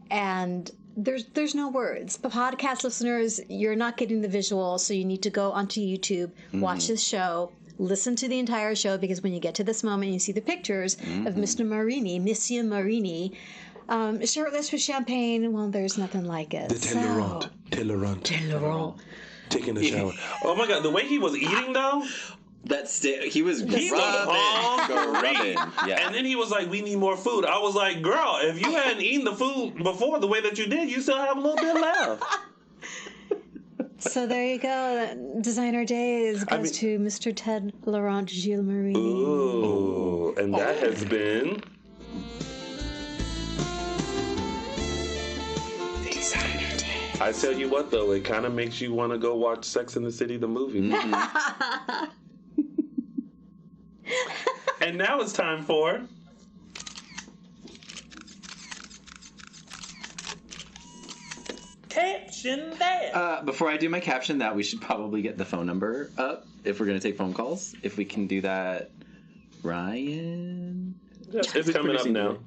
And there's no words. But podcast listeners, you're not getting the visual, so you need to go onto YouTube, watch this show, listen to the entire show, because when you get to this moment, you see the pictures of Mr. Marini, Monsieur Marini, shirtless with champagne. Well, there's nothing like it. The Tellurant. Taking a shower. Oh my God, the way he was eating though. He was rubbing. Yeah. And then he was like, we need more food. I was like, girl, if you hadn't eaten the food before the way that you did, you still have a little bit left. So there you go. Designer Days goes to Mr. Ted Laurent Gilles Marini. Ooh, and that has been... Designer Days. I tell you what, though, it kind of makes you want to go watch Sex and the City, the movie. And now it's time for... Caption that. Before I do my caption, that we should probably get the phone number up if we're going to take phone calls. If we can do that, Ryan? Yeah, it's coming up now.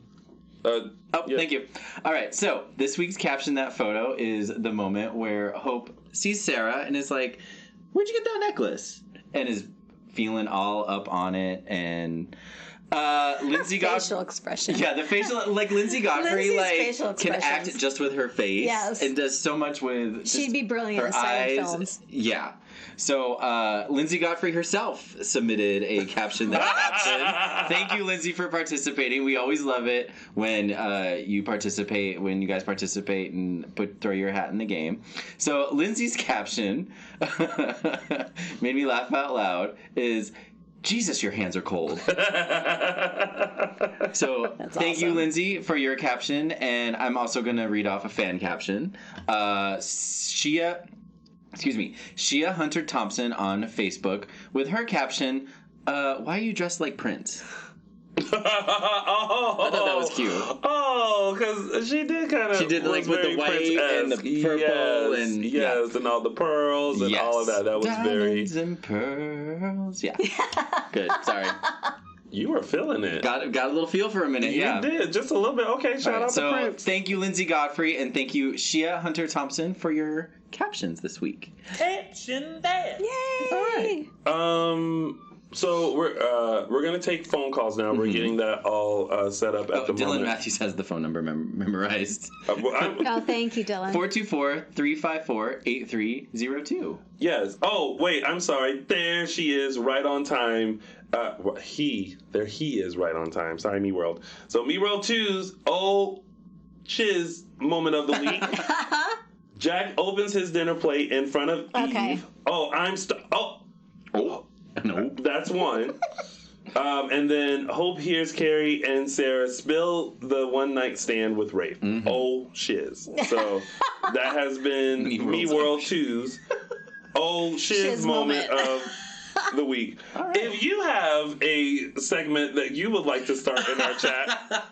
Thank you. All right, so this week's Caption That Photo is the moment where Hope sees Sarah and is like, where'd you get that necklace? And is feeling all up on it, and Lindsay Godfrey... facial expression. Yeah, the facial... Like, Lindsay Godfrey, can act just with her face. Yes. And does so much with... She'd be brilliant in silent films. Yeah. So, Lindsay Godfrey herself submitted a caption that caption. Thank you, Lindsay, for participating. We always love it when you guys participate and throw your hat in the game. So, Lindsay's caption made me laugh out loud is... Jesus, your hands are cold. So thank you, Lindsay, for your caption. And I'm also going to read off a fan caption. Shia Hunter Thompson on Facebook with her caption, why are you dressed like Prince? I thought that was cute. Oh, because she did kind of... She did like with the white and the purple and all the pearls and all of that. That was Diamonds and pearls. Yeah. Good. Sorry. You were feeling it. Got a little feel for a minute. You did. Just a little bit. Okay, shout out to Prince. Thank you, Lindsay Godfrey, and thank you, Shia Hunter Thompson, for your captions this week. Caption that. Yay! All right. So we're gonna take phone calls now. We're getting that all set up at the Dylan moment. Matthews has the phone number memorized. Thank you, Dylan. 424-354-8302. Yes. Oh, wait. I'm sorry. There she is, right on time. He is right on time. Sorry, Me World. So Me World 2's chiz moment of the week. Jack opens his dinner plate in front of Eve. Oh, no. That's one. And then Hope hears Carrie and Sarah spill the one night stand with Rafe. Mm-hmm. Oh, shiz. So that has been Me World 2's shiz moment of the week. Right. If you have a segment that you would like to start in our chat,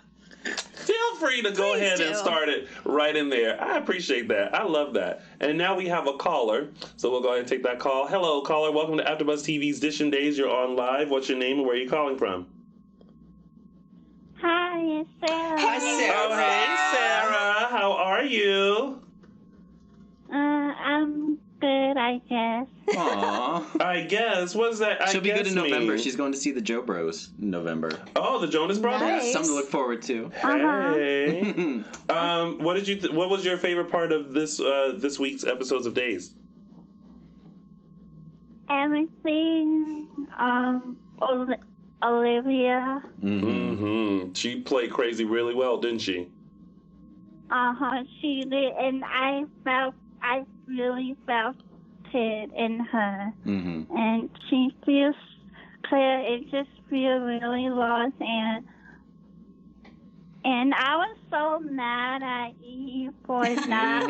feel free to go ahead and start it right in there. I appreciate that. I love that. And now we have a caller, so we'll go ahead and take that call. Hello, caller. Welcome to AfterBuzz TV's Dishin Days. You're on live. What's your name and where are you calling from? Hi, it's Sarah. Hi, Sarah. Oh, hey, Sarah. How are you? I'm good, I guess. Aww. I guess. What does that? She'll be good in November. mean? She's going to see the Joe Bros in November. Oh, the Jonas Brothers. Nice. Something to look forward to. Hey. What did you? What was your favorite part of this week's episodes of Days? Everything. Olivia. Mm-hmm. She played crazy really well, didn't she? She did, and I really felt it in her. Mm-hmm. And she feels clear. It just feels really lost, and I was so mad at Eve for not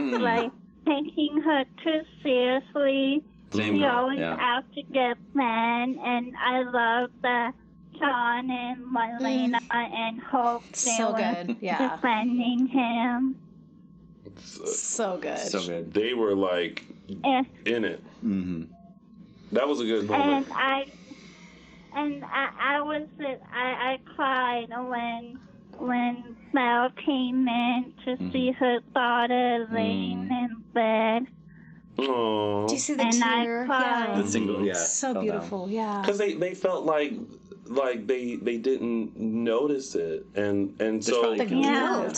taking her too seriously. Same She girl, always yeah. out to get men, and I love that John and Marlena and Hope they So were good, yeah. defending him. So good. So good. They were like And, in it. Mm-hmm. That was a good moment. I cried when Mel came in to see her daughter laying in bed. Aww. Do you see the And I tear? cried. The single, yeah. So fell beautiful, yeah. Because they felt like they didn't notice it, and so probably The Yeah. guilt.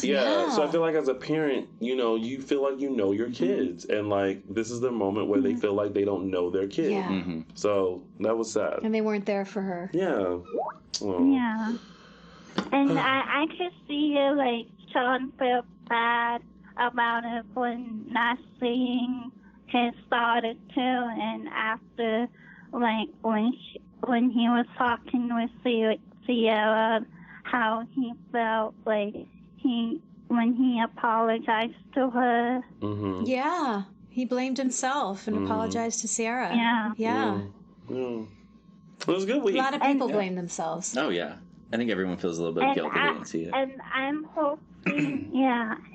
so I feel like as a parent, you feel like you know your kids, and like this is the moment where they feel like they don't know their kid. Yeah. Mm-hmm. So that was sad. And they weren't there for her. Yeah. Aw. Yeah. And I could see it, like, Sean felt bad about it when not seeing his daughter too, and after, like, when he was talking with Sierra, how he felt like when he apologized to her. Mm-hmm. Yeah. He blamed himself and apologized to Sarah. Yeah. Yeah. Yeah. It was a good A week. lot of people blame themselves. Oh, yeah. I think everyone feels a little bit of guilt if they didn't see it. And I'm hoping,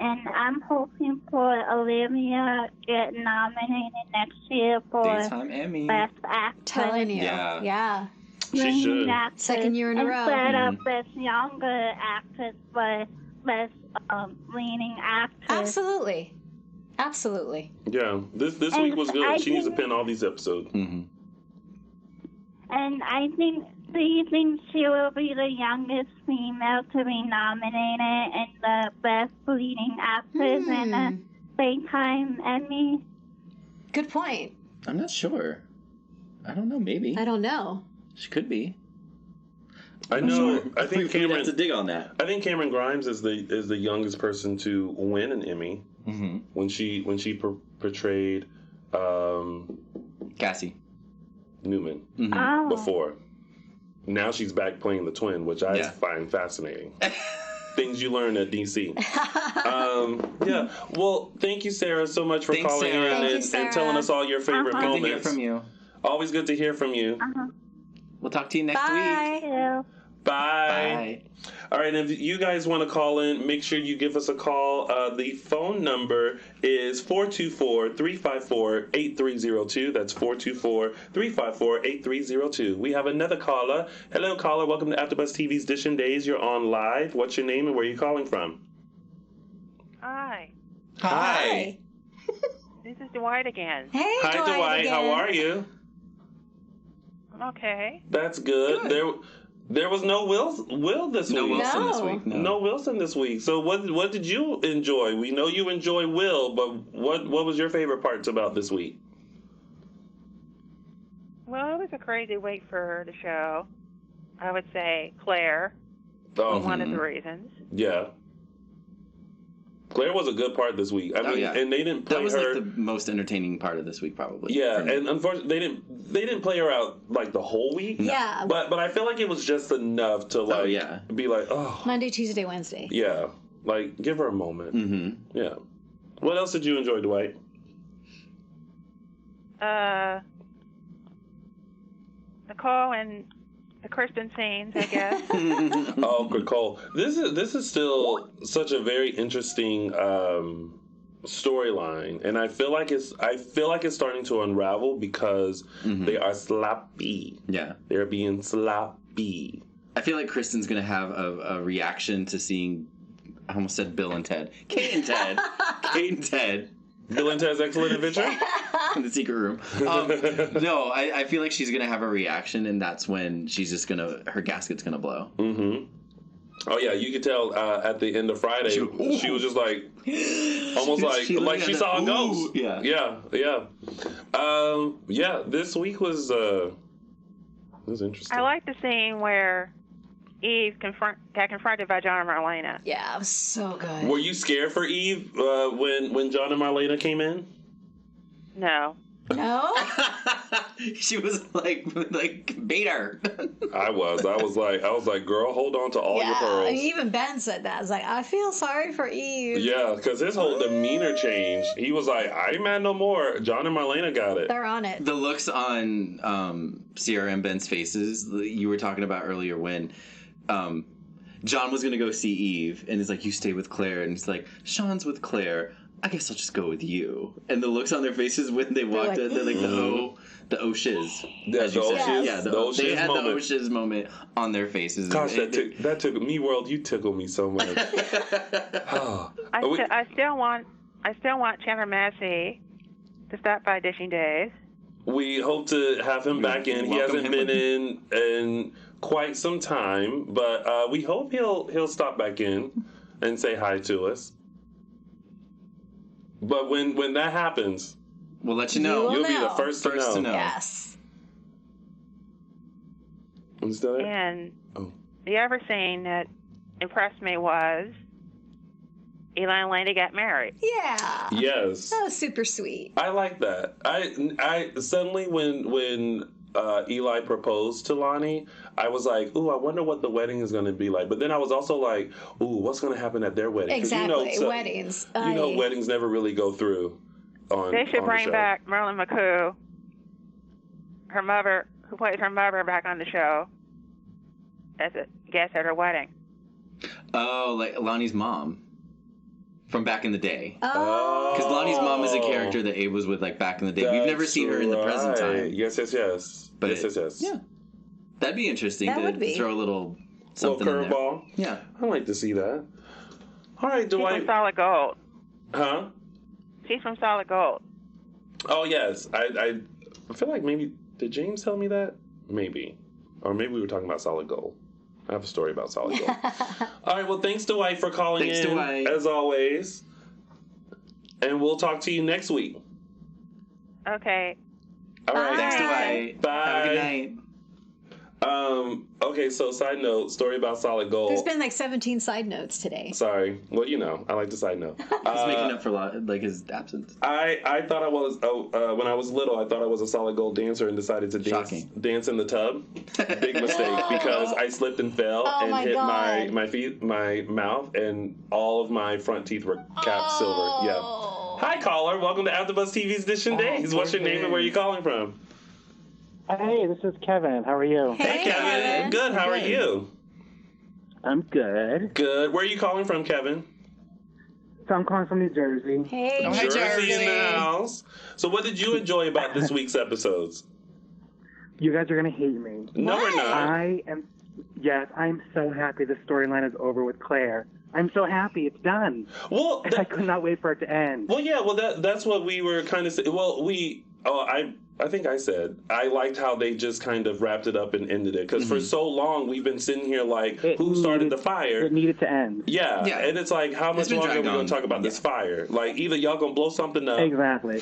and I'm hoping for Olivia get nominated next year for Daytime Emmy. Best Actress. Telling you. Yeah. Yeah. She should. Actress, Second year in a row. Instead of Best Younger Actress, but Best Leading Actress. Absolutely. Absolutely. Yeah. This And week was good. I She needs to think- pin all these episodes. Mm-hmm. And I think, do you think she will be the youngest female to be nominated in the Best Leading Actress in a Daytime Emmy? Good point. I'm not sure. I don't know. Maybe. I don't know. She could be. I know. I think We'd have Cameron. to dig on that. I think Cameron Grimes is the youngest person to win an Emmy Mm-hmm. when she portrayed Cassie. Newman Mm-hmm. Oh. before. Now she's back playing the twin, which I Yeah. find fascinating. Things you learn at DC. Yeah. Well, thank you, Sarah, so much for Thanks, calling Sarah. in Thank you, and Sarah. telling us all your favorite Uh-huh. Good to hear moments. from you. Always good to hear from you. We'll talk to you next Bye. week. Yeah. Bye. All right, and if you guys want to call in, make sure you give us a call. The phone number is 424-354-8302. That's 424-354-8302. We have another caller. Hello, caller. Welcome to AfterBuzz TV's Dishin Days. You're on live. What's your name and where are you calling from? Hi, Hi. this is Dwight again. Hey, Hi, Dwight. again. How are you? I'm okay. That's good. There was no Will this No week. Wilson this No. week. No Wilson this week. So what did you enjoy? We know you enjoy Will, but what was your favorite parts about this week? Well, it was a crazy week for the show. I would say Claire Oh, was one of the reasons. yeah. Claire was a good part this week. I mean, yeah. and they didn't play That was her. like the most entertaining part of this week, probably. Yeah, for me. and unfortunately, they didn't play her out like the whole week. Yeah. But I feel like it was just enough to like yeah. be like, oh, Monday, Tuesday, Wednesday. yeah, like give her a moment. Mm-hmm. Yeah. What else did you enjoy, Dwight? Nicole and the Kristen scenes, I guess. Oh, good call. This is still such a very interesting storyline, and I feel like it's starting to unravel because they are sloppy. Yeah. They're being sloppy. I feel like Kristen's going to have a reaction to seeing, I almost said Bill and Ted. Kate and Ted. Kate and Ted. Bill and Ted's Excellent Adventure. In the secret room. No, I feel like she's going to have a reaction, and that's when she's just going to, her gasket's going to blow. Mm-hmm. Oh yeah, you could tell at the end of Friday, she was just like, almost like she saw a ghost. Yeah. Yeah. Yeah. This week was interesting. I like the scene where Eve got confronted by John and Marlena. Yeah, it was so good. Were you scared for Eve when John and Marlena came in? No. No? She was like bait her. I was like, girl, hold on to all your Yeah, pearls. even Ben said that. I was like, I feel sorry for Eve. Yeah, because his whole demeanor changed. He was like, I ain't mad no more. John and Marlena got it. They're on it. The looks on Sierra and Ben's faces you were talking about earlier when John was going to go see Eve, and he's like, you stay with Claire, and he's like, Sean's with Claire. I guess I'll just go with you. And the looks on their faces when they walked in, they're like the oh shiz. Yeah, the oh shiz. Yeah, the oh shiz they had moment. the oh shiz moment on their faces. Gosh, that took me, world. You tickled me so much. I still want Chandler Massey to stop by Dishin Days. We hope to have him back in. He hasn't been in quite some time, but we hope he'll stop back in and say hi to us. But when that happens, we'll let you know. You'll be the first to know. Yes. I'm still there? And the other thing that impressed me was Eli and Lady got married. Yeah. Yes. That was super sweet. I like that. I suddenly when Eli proposed to Lonnie, I was like, ooh, I wonder what the wedding is going to be like. But then I was also like, ooh, what's going to happen at their wedding? Exactly. Weddings. Weddings never really go through on They should on bring the show. back Merlin McCoo, her mother, who played her mother, back on the show as a guest at her wedding. Oh, like Lonnie's mom from back in the day. Oh. Because Lonnie's mom is a character that Abe was with like back in the day. We've never seen her in the present time. Yes. But yes. Yeah. That'd be interesting That to would be. throw a little something in there. curveball. Yeah. I'd like to see that. All right, She's from Solid Gold. Huh? She's from Solid Gold. Oh, yes. I feel like maybe... Did James tell me that? Maybe. Or maybe we were talking about Solid Gold. I have a story about Solid Gold. All right, well, thanks, Dwight, for calling in, Dwight. as always. And we'll talk to you next week. Okay. All right. Thanks, Dwight. Bye. Have a good night. Okay, so side note, story about Solid Gold. There's been like 17 side notes today. Sorry. Well, I like to side note. He's making up for like his absence. I thought I was, when I was little, I thought I was a Solid Gold dancer and decided to dance in the tub. Big mistake, because I slipped and fell and my hit God. my mouth, and all of my front teeth were capped silver. Yeah. Hi, caller. Welcome to AfterBuzz TV's Dishin Days. What's your name and where are you calling from? Hey, this is Kevin. How are you? Hey, Kevin. Good. How are you? I'm good. Good. Where are you calling from, Kevin? So I'm calling from New Jersey. Hey, Oh, hi, Jersey in the house. So what did you enjoy about this week's episodes? You guys are going to hate me. No, we're not. I'm so happy the storyline is over with Claire. I'm so happy it's done. Well, I could not wait for it to end. Well, yeah, that's what we were kind of saying. Well, I think I said I liked how they just kind of wrapped it up and ended it, because for so long we've been sitting here like, who started the fire? It needed to end. Yeah, and it's like, how much longer are we going to talk about this fire? Like, either y'all going to blow something up. Exactly.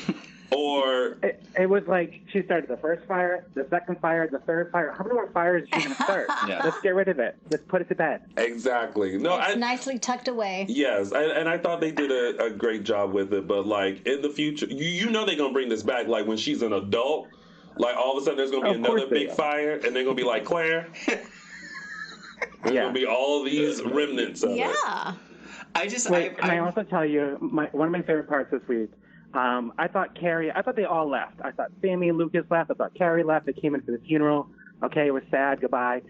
Or... It was like, she started the first fire, the second fire, the third fire. How many more fires is she going to start? Let's get rid of it. Let's put it to bed. Exactly. No, it's nicely tucked away. Yes, and I thought they did a great job with it, but like, in the future, you know they're going to bring this back, like when she's an adult, like all of a sudden there's going to be another big fire, and they're going to be like, Claire, there's going to be all these remnants of it. Yeah. Can I also tell you, one of my favorite parts this week, I thought they all left. I thought Sammy and Lucas left. I thought Carrie left. They came in for the funeral. Okay, it was sad. Goodbye.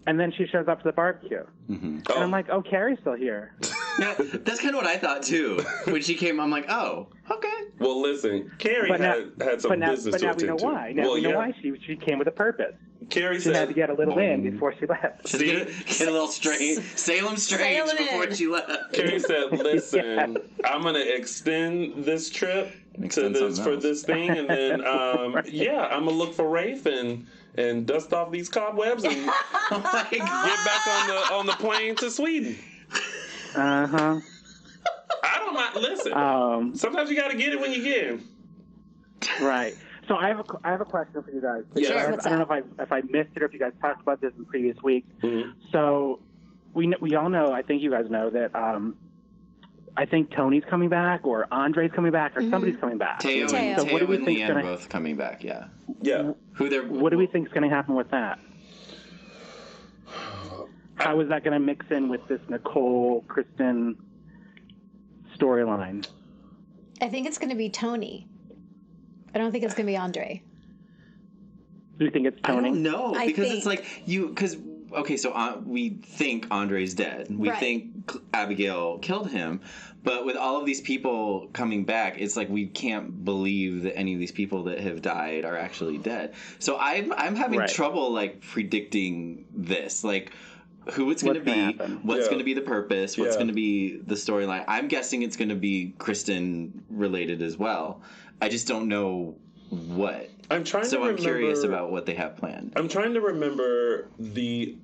And then she shows up to the barbecue. Mm-hmm. And I'm like, oh, Carrie's still here. Yeah, that's kind of what I thought, too. When she came, I'm like, oh, okay. Well, listen, Carrie had some business to attend to. But now we know why. Now we know why she came with a purpose. Carrie she had to get a little in before she left. Get a little Salem strange before she left. Carrie said, listen, I'm going to extend this trip for this thing, and then, I'm going to look for Rafe and dust off these cobwebs and get back on the plane to Sweden. Uh-huh. I don't mind. Listen, sometimes you got to get it when you get it. Right. So I have a question for you guys. Yeah. I don't know if I missed it or if you guys talked about this in previous weeks. Mm-hmm. So we all know, I think you guys know, that I think Tony's coming back, or Andre's coming back, or somebody's coming back. Teo So and what do we think Leanne are both coming back, yeah. Yeah. What do we think is going to happen with that? How is that going to mix in with this Nicole, Kristen storyline? I think it's going to be Tony. I don't think it's going to be Andre. Do you think it's Tony? I don't know, I because think- it's like okay, so we think Andre's dead. We Right. think Abigail killed him. But with all of these people coming back, it's like we can't believe that any of these people that have died are actually dead. So I'm having Right. trouble like predicting this. Like who it's going to What's gonna be, happen? what's Yeah. going to be the purpose, what's Yeah. going to be the storyline. I'm guessing it's going to be Kristen related as well. I just don't know what. I'm trying to So I'm remember. curious about what they have planned. I'm trying to remember the.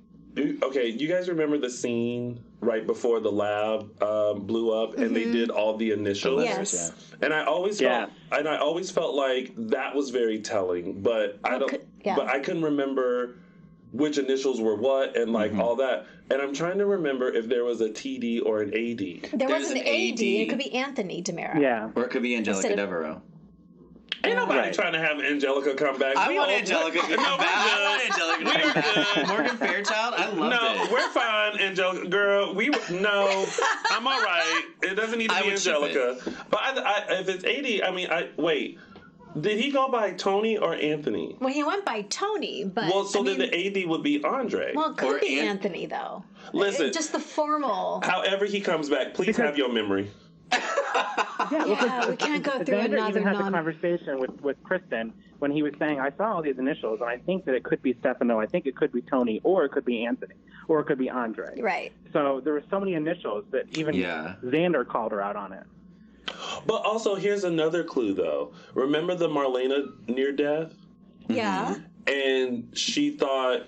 Okay, you guys remember the scene right before the lab blew up, and they did all the initials. Yes. And I always felt like that was very telling, but I couldn't remember which initials were what and like all that. And I'm trying to remember if there was a TD or an AD. There was There's an an AD. It AD. could be Anthony DiMeras. Yeah. Or it could be Angelica Instead of- Devereaux. Ain't nobody Right. trying to have Angelica come back. I We want all- Angelica to No, come we're back. good. I want Angelica to come back. Morgan Fairchild, I loved No, it. we're fine, Angelica. Girl, no, I'm all right. It doesn't need to I be would ship Angelica. But if it's 80, wait. Did he go by Tony or Anthony? Well, he went by Tony, but Well, so then the AD would be Andre. well, it could Or be An- Anthony though. Listen. Just the formal. However he comes back, please have your memory. Yeah, we can't go through Xander another even had the conversation with Kristen when he was saying, I saw all these initials, and I think that it could be Stefano, I think it could be Tony, or it could be Anthony, or it could be Andre. Right. So there were so many initials that even Xander called her out on it. But also, here's another clue, though. Remember the Marlena near death? Yeah. And she thought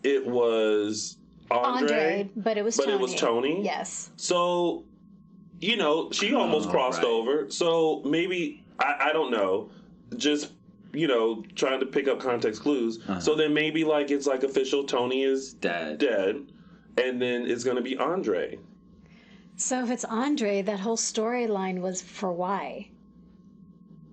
it was Andre, but it was but Tony. it was Tony? Yes. So, she almost crossed over. So maybe, I don't know, just, trying to pick up context clues. So then maybe it's official, Tony is dead. And then it's going to be Andre. So if it's Andre, that whole storyline was for why?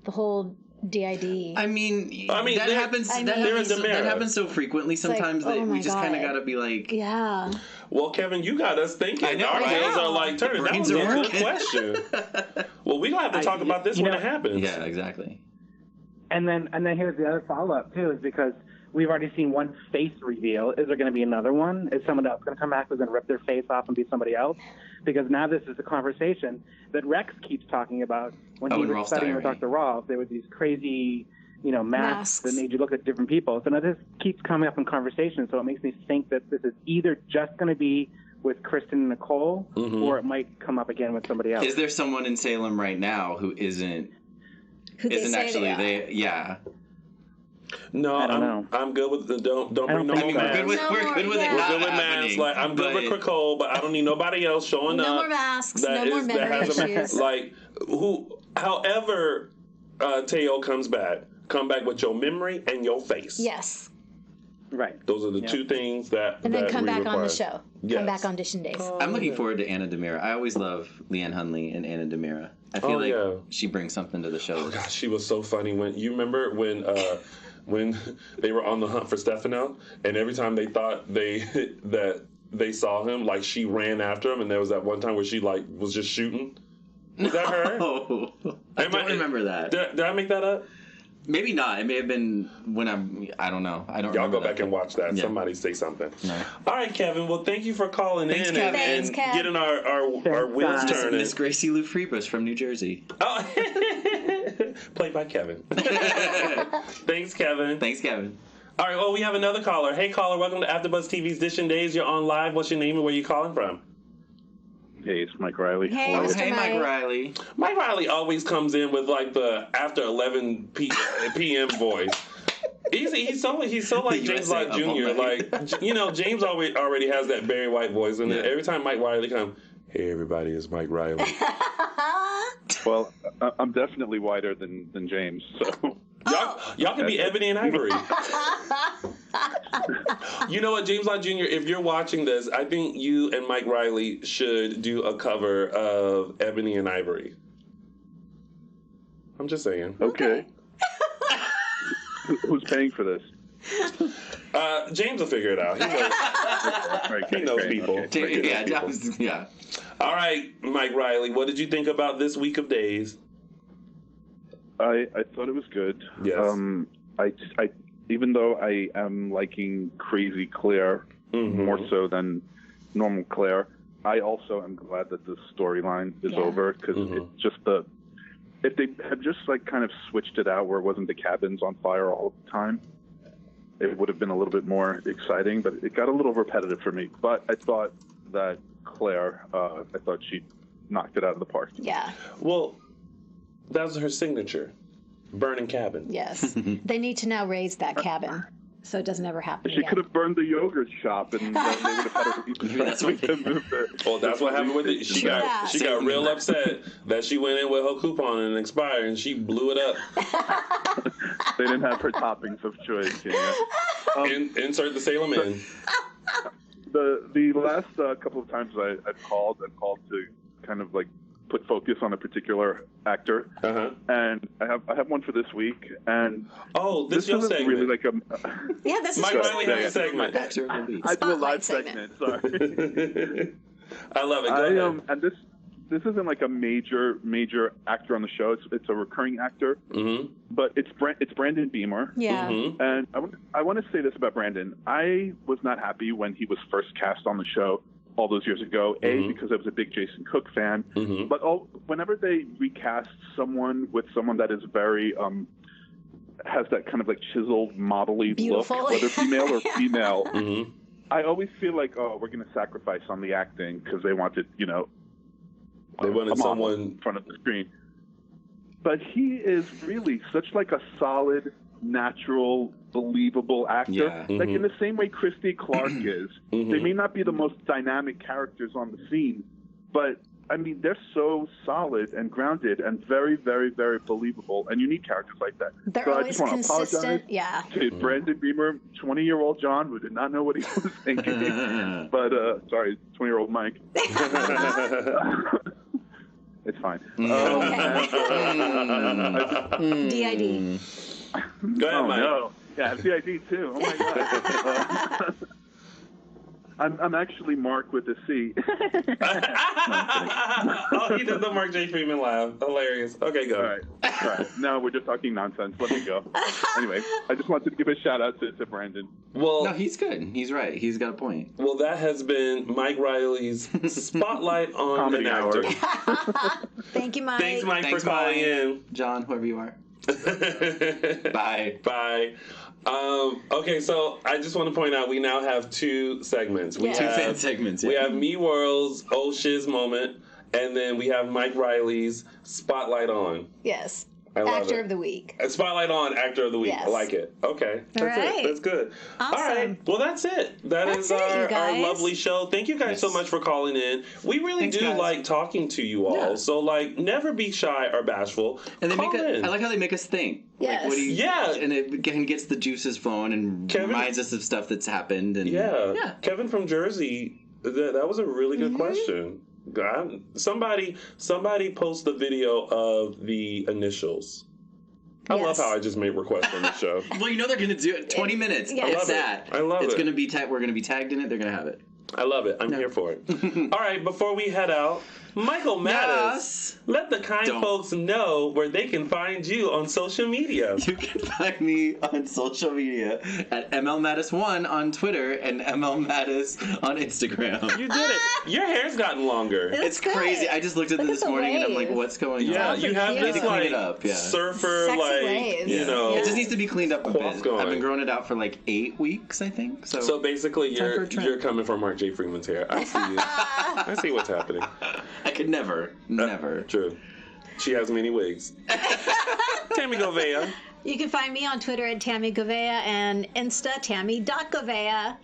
The whole DID. I mean that happens. That happens so frequently sometimes that we just kind of got to be like, yeah. Well, Kevin, you got us thinking. I know, Our right? wheels are like turning. That was a good question. Well, we gonna have to talk about this when it happens. Yeah, exactly. And then here's the other follow-up, too, is because we've already seen one face reveal. Is there going to be another one? Is someone else going to come back who's going to rip their face off and be somebody else? Because now this is a conversation that Rex keeps talking about when he was studying with Dr. Rolf. There were these crazy, masks that made you look at different people. So now this keeps coming up in conversation, so it makes me think that this is either just going to be with Kristen and Nicole, or it might come up again with somebody else. Is there someone in Salem right now who isn't actually they? Yeah. No, I'm good with the don't bring no more masks. We're good with it. We're not good with happening, masks. I'm good with Nicole, but I don't need nobody else showing up. No more masks. No more memory issues. However, Teo comes back, come back with your memory and your face. Yes. Right. Those are the two things that. And then that come we back require. on the show. Yes. Come back on Dishin Days. I'm looking forward to Anna DiMera. I always love Leanne Hunley and Anna DiMera. I feel like she brings something to the show. Oh gosh, she was so funny. When you remember when they were on the hunt for Stefano, and every time they thought that they saw him, she ran after him, and there was that one time where she was just shooting. Was that her? Oh, I don't remember that. Did I make that up? Maybe not. It may have been when I don't know. I don't. Y'all go back and watch that. Yeah. Somebody say something. No. All right, Kevin. Well, thank you for calling in and getting our wheels turning. Miss Gracie Lou Freebus from New Jersey. Oh. Played by Kevin. Thanks, Kevin. Thanks, Kevin. All right. Well, we have another caller. Hey, caller. Welcome to AfterBuzz TV's Dishin Days. You're on live. What's your name and where you calling from? Hey, it's Mike Riley. Hey, Mike Riley. Mike Riley always comes in with the after 11 p.m. voice. He's so like James Lott Jr. James already has that Barry White voice, and then every time Mike Riley comes, hey everybody, it's Mike Riley. Well, I'm definitely whiter than James, so y'all can be ebony and ivory. You know what, James Lott Jr., if you're watching this, I think you and Mike Riley should do a cover of Ebony and Ivory. I'm just saying. Okay. Who's paying for this? James will figure it out. He knows people. Okay. Yeah. All right, Mike Riley, what did you think about this week of days? I thought it was good. Yes. I even though I am liking crazy Claire more so than normal Claire, I also am glad that the storyline is over, because it's just if they had just like kind of switched it out where it wasn't the cabins on fire all the time, it would have been a little bit more exciting, but it got a little repetitive for me. But I thought that Claire, I thought she knocked it out of the park. Yeah. Well, that was her signature. Burning cabin. Yes. They need to now raise that cabin so it doesn't ever happen She could have burned the yogurt shop, and they would have had a reason. That's what they Well, that's what happened with it. She got real upset that she went in with her coupon and it expired, and she blew it up. They didn't have her toppings of choice. Insert the Salem in. The last couple of times I've called to kind of like put focus on a particular actor, and I have one for this week. And this is your segment. Really like this is Mike Riley has a segment. I do a live segment. Sorry. I love it. Go ahead. And this isn't like a major actor on the show. It's a recurring actor, but it's Brandon Beamer. Yeah. And I want to say this about Brandon. I was not happy when he was first cast on the show all those years ago, because I was a big Jason Cook fan, but whenever they recast someone with someone that is very, has that kind of like chiseled, model-y look, whether female or female, I always feel like, we're going to sacrifice on the acting because they wanted, they wanted someone in front of the screen. But he is really such like a solid, natural, believable actor. Like in the same way Christy Clark is. They may not be the most dynamic characters on the scene, but I mean, they're so solid and grounded and very, very, very believable. And you need characters like that. They're so always I just want to consistent. apologize to Brandon Beamer, 20-year-old John, who did not know what he was thinking. But, sorry, 20-year-old Mike. It's fine. DID. Go ahead, Mike. No. Yeah, I have CID too. Oh my God. I'm actually Mark with a C. He did the Mark J. Freeman laugh. Hilarious. Okay, go. All right. No, we're just talking nonsense. Let me go. Anyway, I just wanted to give a shout out to Brandon. Well, no, he's good. He's right. He's got a point. Well, that has been Mike Riley's Spotlight on Comedy an Actor. Thanks, Mike. Thanks, Mike, for calling in. John, whoever you are. Bye. Bye. Okay, so I just want to point out we now have two segments. We have 2 fan segments. We have Me World's Oh Shiz moment, and then we have Mike Riley's Spotlight On. Yes. I love Actor it. of the Week. Spotlight On, Actor of the Week. Yes. I like it. Okay. That's it. That's good. Awesome. All right. Well, that's it. That's our lovely show. Thank you guys so much for calling in. We really do like talking to you all. Yeah. So, like, never be shy or bashful. And they Call in. I like how they make us think. Yes. Like, and it gets the juices flowing and reminds us of stuff that's happened. And Kevin from Jersey, that was a really good question. God, somebody post the video of the initials. I love how I just made requests on the show. Well, you know they're going to do it. 20 minutes. I love it. I love it. It's going to be we're going to be tagged in it. They're going to have it. I love it. I'm here for it. All right, before we head out, Michael Mattis, let the kind folks know where they can find you on social media. You can find me on social media at MLMattis1 on Twitter and MLMattis on Instagram. You did it. Your hair's gotten longer. It's crazy. I just looked at it this morning and I'm like, what's going on? Yeah, you have this like surfer like, you know. It just needs to be cleaned up a bit. Going. I've been growing it out for like 8 weeks, I think. So basically you're coming from Mark J. Freeman's hair. I see you. I see what's happening. I could never. True. She has many wigs. Tammy Govea. You can find me on Twitter at Tammy Govea and Insta Tammy.Govea.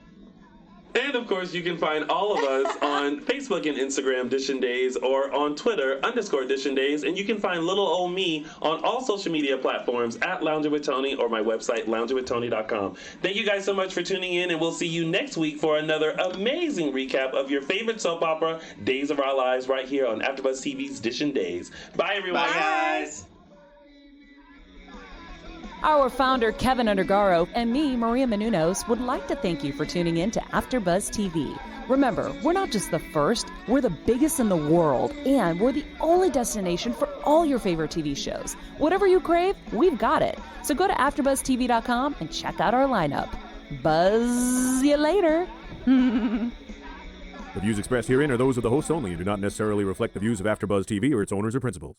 And of course, you can find all of us on Facebook and Instagram, Dishin Days, or on Twitter, _Dishin Days. And you can find little old me on all social media platforms at Lounging with Tony or my website, loungingwithtony.com. Thank you guys so much for tuning in, and we'll see you next week for another amazing recap of your favorite soap opera, Days of Our Lives, right here on AfterBuzz TV's Dishin Days. Bye, everyone. Bye, guys. Our founder, Kevin Undergaro, and me, Maria Menounos, would like to thank you for tuning in to AfterBuzz TV. Remember, we're not just the first, we're the biggest in the world, and we're the only destination for all your favorite TV shows. Whatever you crave, we've got it. So go to AfterBuzzTV.com and check out our lineup. Buzz you later. The views expressed herein are those of the hosts only and do not necessarily reflect the views of AfterBuzz TV or its owners or principals.